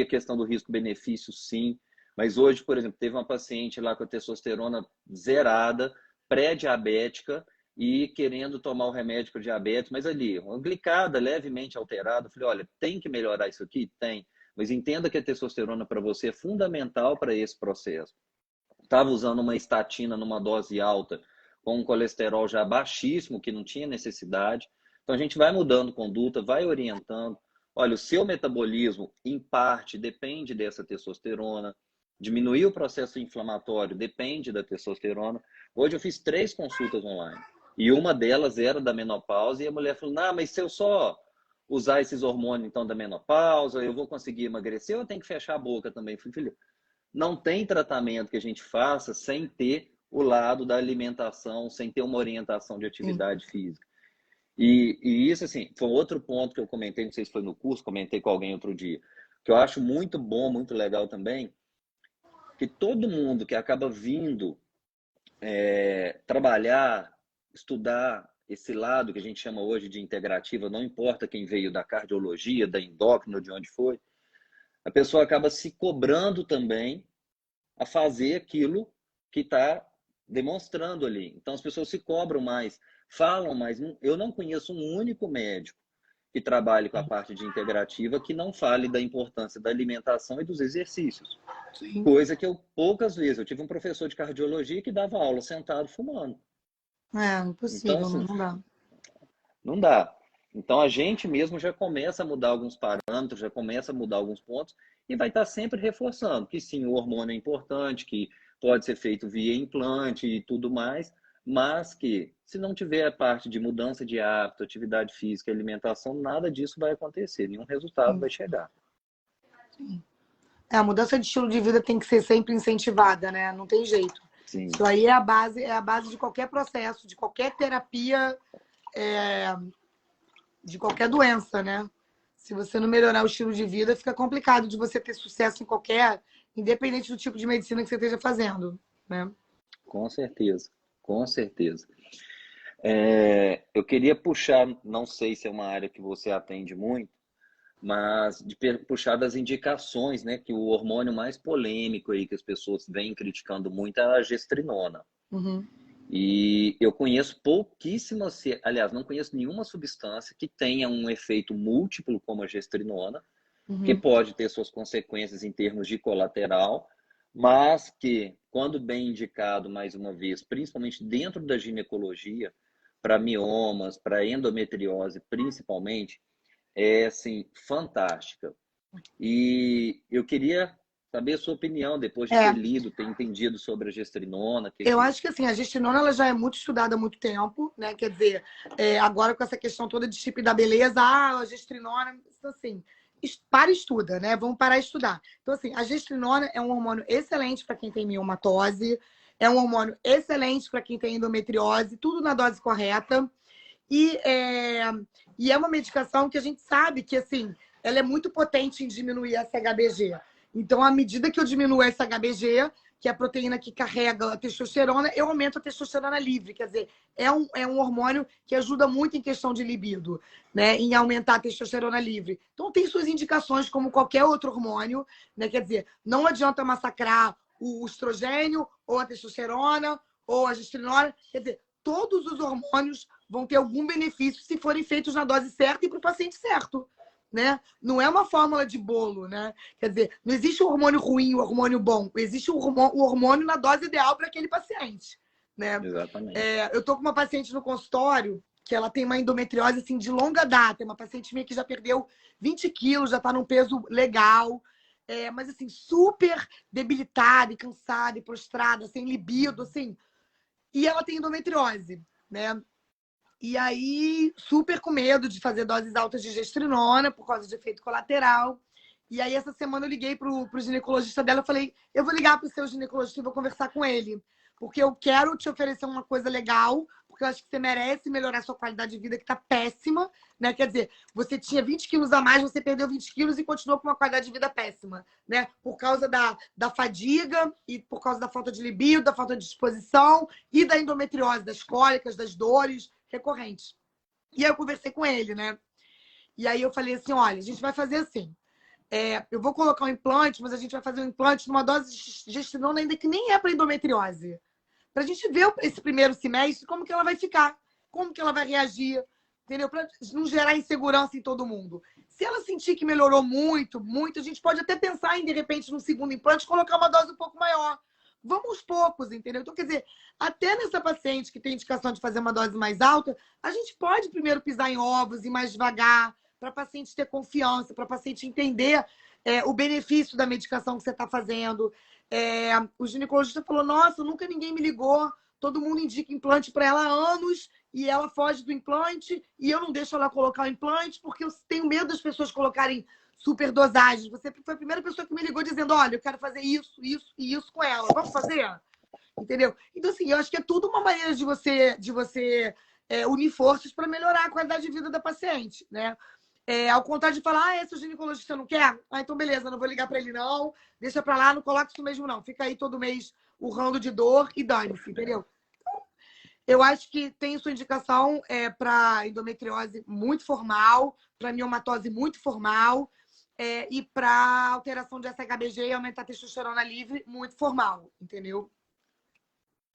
a questão do risco-benefício, sim. Mas hoje, por exemplo, teve uma paciente lá com a testosterona zerada, pré-diabética e querendo tomar o remédio para diabetes, mas ali, uma glicada levemente alterada. Eu falei, olha, tem que melhorar isso aqui? Tem. Mas entenda que a testosterona para você é fundamental para esse processo. Estava usando uma estatina numa dose alta, com um colesterol já baixíssimo, que não tinha necessidade. Então a gente vai mudando conduta, vai orientando. Olha, o seu metabolismo, em parte, depende dessa testosterona. Diminuir o processo inflamatório depende da testosterona. Hoje eu fiz 3 consultas online. E uma delas era da menopausa, e a mulher falou, não, mas se eu só usar esses hormônios, então, da menopausa, eu vou conseguir emagrecer ou eu tenho que fechar a boca também? Falei, filho, não tem tratamento que a gente faça sem ter o lado da alimentação, sem ter uma orientação de atividade física. E isso, assim, foi outro ponto que eu comentei, não sei se foi no curso, comentei com alguém outro dia, que eu acho muito bom, muito legal também, que todo mundo que acaba vindo trabalhar, estudar esse lado que a gente chama hoje de integrativa, não importa quem veio da cardiologia, da endócrina, de onde foi, a pessoa acaba se cobrando também a fazer aquilo que está demonstrando ali. Então as pessoas se cobram mais, falam mais. Eu não conheço um único médico que trabalhe com a parte de integrativa que não fale da importância da alimentação e dos exercícios. Sim. Coisa que eu, poucas vezes, eu tive um professor de cardiologia que dava aula sentado fumando. É, Então, impossível, assim, não dá. não dá. Então, a gente mesmo já começa a mudar alguns parâmetros, já começa a mudar alguns pontos e vai estar sempre reforçando que sim, o hormônio é importante, que pode ser feito via implante e tudo mais, mas que se não tiver a parte de mudança de hábito, atividade física, alimentação, nada disso vai acontecer, nenhum resultado Sim, vai chegar. sim. É, a mudança de estilo de vida tem que ser sempre incentivada, né? Não tem jeito. Sim, Isso aí é a base de qualquer processo, de qualquer terapia, é, de qualquer doença, né? Se você não melhorar o estilo de vida, fica complicado de você ter sucesso em qualquer, independente do tipo de medicina que você esteja fazendo, né? com certeza, com certeza. Eu queria puxar, não sei se é uma área que você atende muito, mas de puxar das indicações, né, que o hormônio mais polêmico aí que as pessoas vêm criticando muito é a gestrinona. Uhum, E eu conheço pouquíssimas, aliás, não conheço nenhuma substância que tenha um efeito múltiplo como a gestrinona, que uhum. pode ter suas consequências em termos de colateral, mas que, quando bem indicado, mais uma vez, principalmente dentro da ginecologia, para miomas, para endometriose principalmente, é assim, fantástica. E eu queria saber a sua opinião depois de ter É, lido, ter entendido sobre a gestrinona, eu acho que assim, a gestinona ela já é muito estudada há muito tempo, né? Quer dizer, agora com essa questão toda de chip da beleza, a gestrinona, isso assim, para e estuda, né? Vamos parar e estudar. Então, assim, a gestrinona é um hormônio excelente para quem tem miomatose, é um hormônio excelente para quem tem endometriose, tudo na dose correta. E e é uma medicação que a gente sabe que, assim, ela é muito potente em diminuir essa HBG. Então, à medida que eu diminuo essa HBG, que é a proteína que carrega a testosterona, eu aumento a testosterona livre. Quer dizer, é um hormônio que ajuda muito em questão de libido, né? Em aumentar a testosterona livre. Então, tem suas indicações, como qualquer outro hormônio, né? Quer dizer, não adianta massacrar o estrogênio, ou a testosterona, ou a gestrinona. Quer dizer, todos os hormônios vão ter algum benefício se forem feitos na dose certa e para o paciente certo. Né? Não é uma fórmula de bolo, né? Quer dizer, não existe um hormônio ruim e um hormônio bom. Existe um hormônio na dose ideal para aquele paciente, né? exatamente. Eu tô com uma paciente no consultório que ela tem uma endometriose assim, de longa data. É uma paciente minha que já perdeu 20 quilos, já está num peso legal. Mas assim, super debilitada e cansada e prostrada, sem libido, assim. E ela tem endometriose, né? E aí, super com medo de fazer doses altas de gestrinona por causa de efeito colateral. E aí, essa semana eu liguei pro ginecologista dela e falei: eu vou ligar pro seu ginecologista e vou conversar com ele. Porque eu quero te oferecer uma coisa legal, porque eu acho que você merece melhorar a sua qualidade de vida, que tá péssima, né? Quer dizer, você tinha 20 quilos a mais, você perdeu 20 quilos e continuou com uma qualidade de vida péssima, né? Por causa da fadiga e por causa da falta de libido, da falta de disposição e da endometriose, das cólicas, das dores recorrentes. E aí eu conversei com ele, né? E aí eu falei assim: olha, a gente vai fazer assim. Eu vou colocar um implante, mas a gente vai fazer um implante numa dose de gestrinona ainda que nem é para endometriose. Para a gente ver esse primeiro semestre como que ela vai ficar, como que ela vai reagir, entendeu? Para não gerar insegurança em todo mundo. Se ela sentir que melhorou muito, muito, a gente pode até pensar em, de repente, no segundo implante, colocar uma dose um pouco maior. Vamos aos poucos, entendeu? Então, quer dizer, até nessa paciente que tem indicação de fazer uma dose mais alta, a gente pode primeiro pisar em ovos e mais devagar, para a paciente ter confiança, para a paciente entender o benefício da medicação que você está fazendo. O ginecologista falou: nossa, nunca ninguém me ligou, todo mundo indica implante para ela há anos e ela foge do implante e eu não deixo ela colocar o implante porque eu tenho medo das pessoas colocarem superdosagens. Você foi a primeira pessoa que me ligou dizendo: olha, eu quero fazer isso, isso e isso com ela. Vamos fazer? Entendeu? Então, assim, eu acho que é tudo uma maneira de você unir forças para melhorar a qualidade de vida da paciente, né? Ao contrário de falar: esse ginecologista não quer? Então beleza, não vou ligar para ele não, deixa para lá, não coloca isso mesmo não. Fica aí todo mês urrando de dor e dane-se, entendeu? Eu acho que tem sua indicação para endometriose muito formal, para miomatose muito formal, e para alteração de SHBG e aumentar a testosterona livre muito formal, entendeu?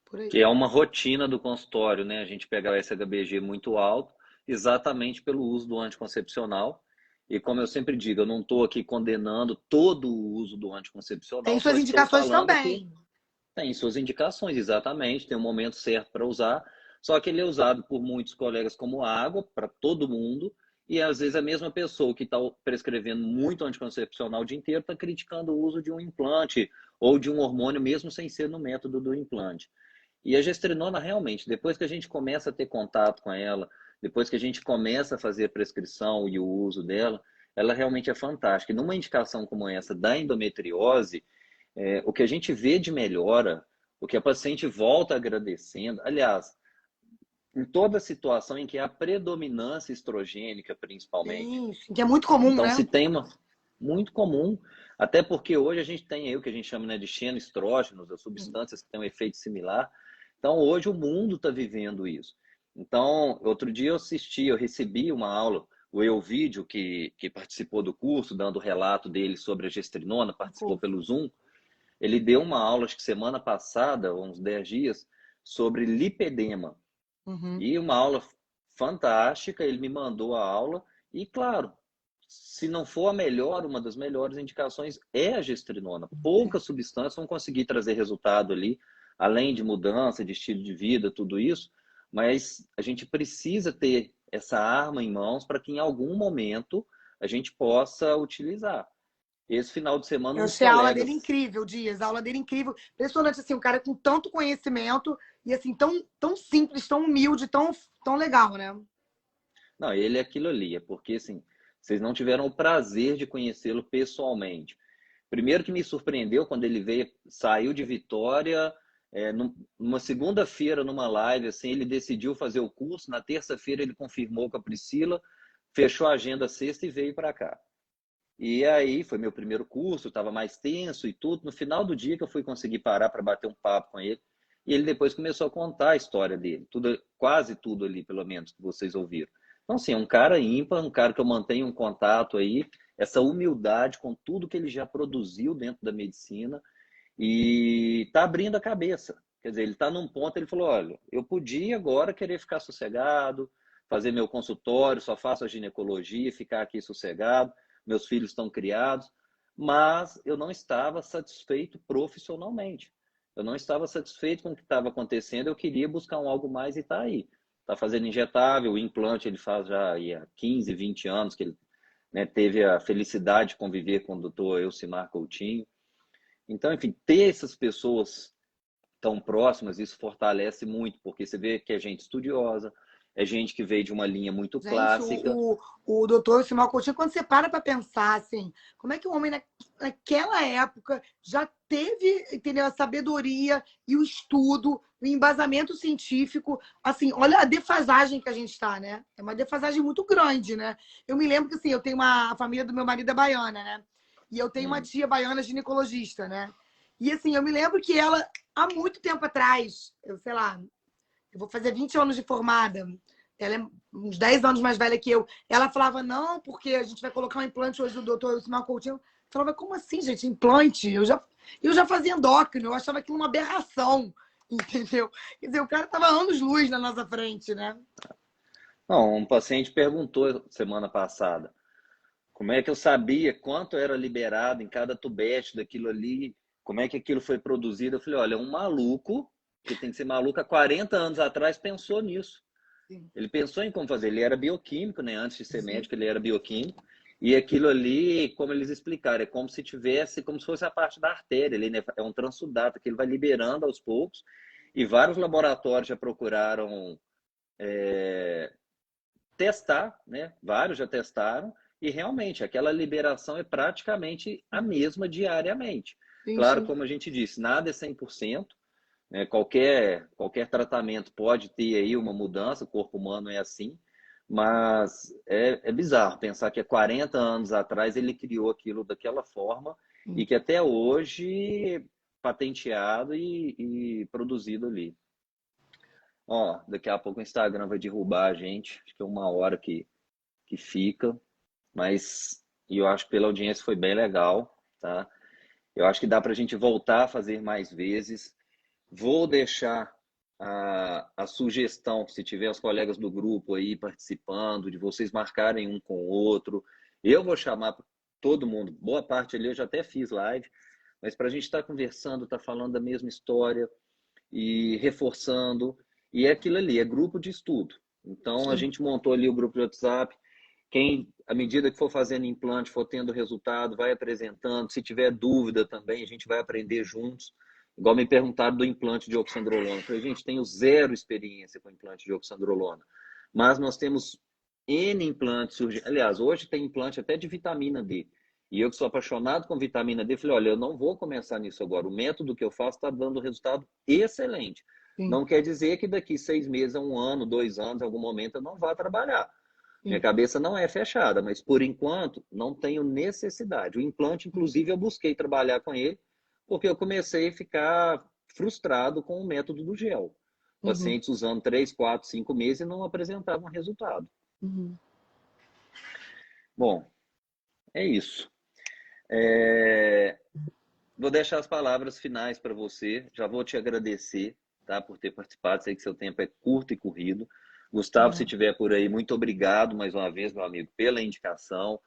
Por aí. Que é uma rotina do consultório, né? A gente pegar o SHBG muito alto exatamente pelo uso do anticoncepcional. E como eu sempre digo, eu não estou aqui condenando todo o uso do Tem anticoncepcional, só suas estou indicações falando que também. tem suas indicações, exatamente, tem um momento certo para usar, só que ele é usado por muitos colegas como água, para todo mundo, e às vezes a mesma pessoa que está prescrevendo muito anticoncepcional o dia inteiro está criticando o uso de um implante ou de um hormônio, mesmo sem ser no método do implante. E a gestrinona, realmente, depois que a gente começa a ter contato com ela, depois que a gente começa a fazer a prescrição e o uso dela, ela realmente é fantástica. E numa indicação como essa da endometriose, o que a gente vê de melhora, o que a paciente volta agradecendo, aliás, em toda situação em que há predominância estrogênica, principalmente. Sim, sim, que é muito comum, Então, né? se tem uma muito comum, até porque hoje a gente tem aí o que a gente chama, né, de xenoestrógenos, as substâncias que têm um efeito similar. Então, hoje o mundo está vivendo isso. Então, outro dia eu recebi uma aula, o Elvídio, que participou do curso, dando o relato dele sobre a gestrinona, participou Pô, pelo Zoom. Ele deu uma aula, acho que semana passada, uns 10 dias, sobre lipedema. uhum. E uma aula fantástica, ele me mandou a aula. E, claro, se não for a melhor, uma das melhores indicações é a gestrinona. Poucas substâncias vão conseguir trazer resultado ali, além de mudança de estilo de vida, tudo isso. Mas a gente precisa ter essa arma em mãos para que em algum momento a gente possa utilizar. Esse final de semana, Eu uns achei a aula dele colegas. incrível, Dias. A aula dele incrível. Impressionante, assim, um cara com tanto conhecimento e, assim, tão simples, tão humilde, tão legal, né? Não, ele é aquilo ali, é porque assim, vocês não tiveram o prazer de conhecê-lo pessoalmente. Primeiro que me surpreendeu quando ele veio, saiu de Vitória, numa segunda-feira, numa live, assim, ele decidiu fazer o curso, na terça-feira ele confirmou com a Priscila, fechou a agenda sexta e veio para cá. E aí foi meu primeiro curso, estava mais tenso e tudo. No final do dia que eu fui conseguir parar para bater um papo com ele, e ele depois começou a contar a história dele, tudo, quase tudo ali, pelo menos, que vocês ouviram. Então, assim, é um cara ímpar, um cara que eu mantenho um contato aí, essa humildade com tudo que ele já produziu dentro da medicina e está abrindo a cabeça. Quer dizer, ele está num ponto, ele falou, olha, eu podia agora querer ficar sossegado, fazer meu consultório, só faço a ginecologia, ficar aqui sossegado, meus filhos estão criados, mas eu não estava satisfeito profissionalmente. Eu não estava satisfeito com o que estava acontecendo, eu queria buscar um algo mais e está aí. Está fazendo injetável, o implante ele faz já há 15, 20 anos que ele, né, teve a felicidade de conviver com o doutor Elcimar Coutinho. Então, enfim, ter essas pessoas tão próximas, isso fortalece muito, porque você vê que é gente estudiosa, é gente que veio de uma linha muito Gente, clássica. o doutor Simão Coutinho, quando você para pensar, assim, como é que o homem naquela época já teve, entendeu, a sabedoria e o estudo, o embasamento científico, assim, olha a defasagem que a gente está, né? É uma defasagem muito grande, né? Eu me lembro que, assim, eu tenho a família do meu marido é baiana, né? E eu tenho uma tia baiana ginecologista, né? E, assim, eu me lembro que ela, há muito tempo atrás, eu sei lá, eu vou fazer 20 anos de formada, ela é uns 10 anos mais velha que eu. Ela falava, não, porque a gente vai colocar um implante hoje do doutor Simão Coutinho. Eu falava, como assim, gente? Implante? Eu já fazia endócrino, eu achava aquilo uma aberração, entendeu? Quer dizer, o cara estava anos-luz na nossa frente, né? Não, um paciente perguntou semana passada como é que eu sabia quanto era liberado em cada tubete daquilo ali, como é que aquilo foi produzido. Eu falei, olha, um maluco, que tem que ser maluco, há 40 anos atrás pensou nisso. Sim, Ele pensou em como fazer. Ele era bioquímico, né? Antes de ser sim. médico, ele era bioquímico. E aquilo ali, como eles explicaram, é como se tivesse, como se fosse a parte da artéria. Ele, né? É um transudata que ele vai liberando aos poucos. E vários laboratórios já procuraram testar, né? Vários já testaram. E realmente, aquela liberação é praticamente a mesma diariamente. Sim, Claro, sim. como a gente disse, nada é 100%. Né? Qualquer tratamento pode ter aí uma mudança, o corpo humano é assim, mas é bizarro pensar que há 40 anos atrás ele criou aquilo daquela forma e que até hoje patenteado e produzido ali. Ó, daqui a pouco o Instagram vai derrubar a gente, acho que é uma hora que fica, mas eu acho que pela audiência foi bem legal, tá? Eu acho que dá para a gente voltar a fazer mais vezes. Vou deixar a sugestão, se tiver os colegas do grupo aí participando, de vocês marcarem um com o outro. Eu vou chamar todo mundo, boa parte ali eu já até fiz live, mas para a gente estar conversando, estar falando da mesma história e reforçando, e é aquilo ali, é grupo de estudo. Então, Sim. a gente montou ali o grupo de WhatsApp, quem, à medida que for fazendo implante, for tendo resultado, vai apresentando, se tiver dúvida também, a gente vai aprender juntos. Igual me perguntaram do implante de oxandrolona. Eu falei, gente, tenho zero experiência com implante de oxandrolona, mas nós temos N implantes surgindo. Aliás, hoje tem implante até de vitamina D. E eu que sou apaixonado com vitamina D, falei, olha, eu não vou começar nisso agora. O método que eu faço está dando resultado excelente. Sim. Não quer dizer que daqui 6 meses, a 1 ano, 2 anos, em algum momento eu não vá trabalhar. Sim. Minha cabeça não é fechada, mas por enquanto não tenho necessidade. O implante, inclusive, eu busquei trabalhar com ele, porque eu comecei a ficar frustrado com o método do gel. Pacientes usando 3, 4, 5 meses e não apresentavam resultado. Bom, é isso. Vou deixar as palavras finais para você. Já vou te agradecer, tá, por ter participado. Sei que seu tempo é curto e corrido. Gustavo, se estiver por aí, muito obrigado mais uma vez, meu amigo, pela indicação,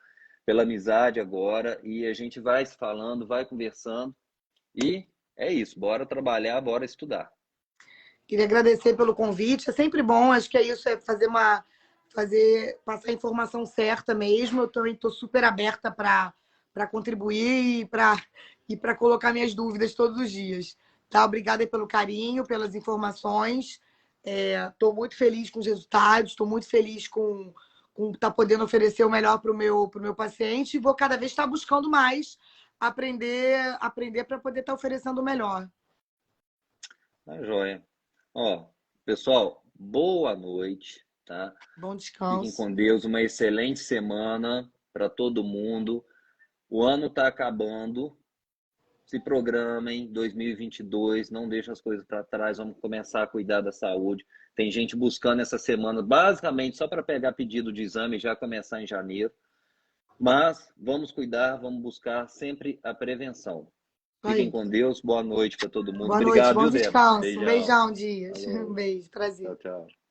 pela amizade agora. E a gente vai se falando, vai conversando. E é isso. Bora trabalhar, bora estudar. Queria agradecer pelo convite. É sempre bom, acho que é isso, é passar a informação certa mesmo. Eu também estou super aberta para contribuir e para colocar minhas dúvidas todos os dias. Tá? Obrigada aí pelo carinho, pelas informações. Estou muito feliz com os resultados, estou muito feliz com estar podendo oferecer o melhor para o meu paciente e vou cada vez estar buscando mais aprender para poder estar oferecendo o melhor. Tá joia. Ó, pessoal, boa noite, tá? Bom descanso. Fiquem com Deus, uma excelente semana para todo mundo. O ano está acabando. Se programem, 2022, não deixe as coisas para trás, vamos começar a cuidar da saúde. Tem gente buscando essa semana, basicamente só para pegar pedido de exame e já começar em janeiro. Mas vamos cuidar, vamos buscar sempre a prevenção. Fiquem com Deus, boa noite para todo mundo. Boa Obrigado, noite, bom viu, Débora? descanso. Beijão. Um beijão, Dias. Falou. Um beijo, prazer. Tchau, tchau.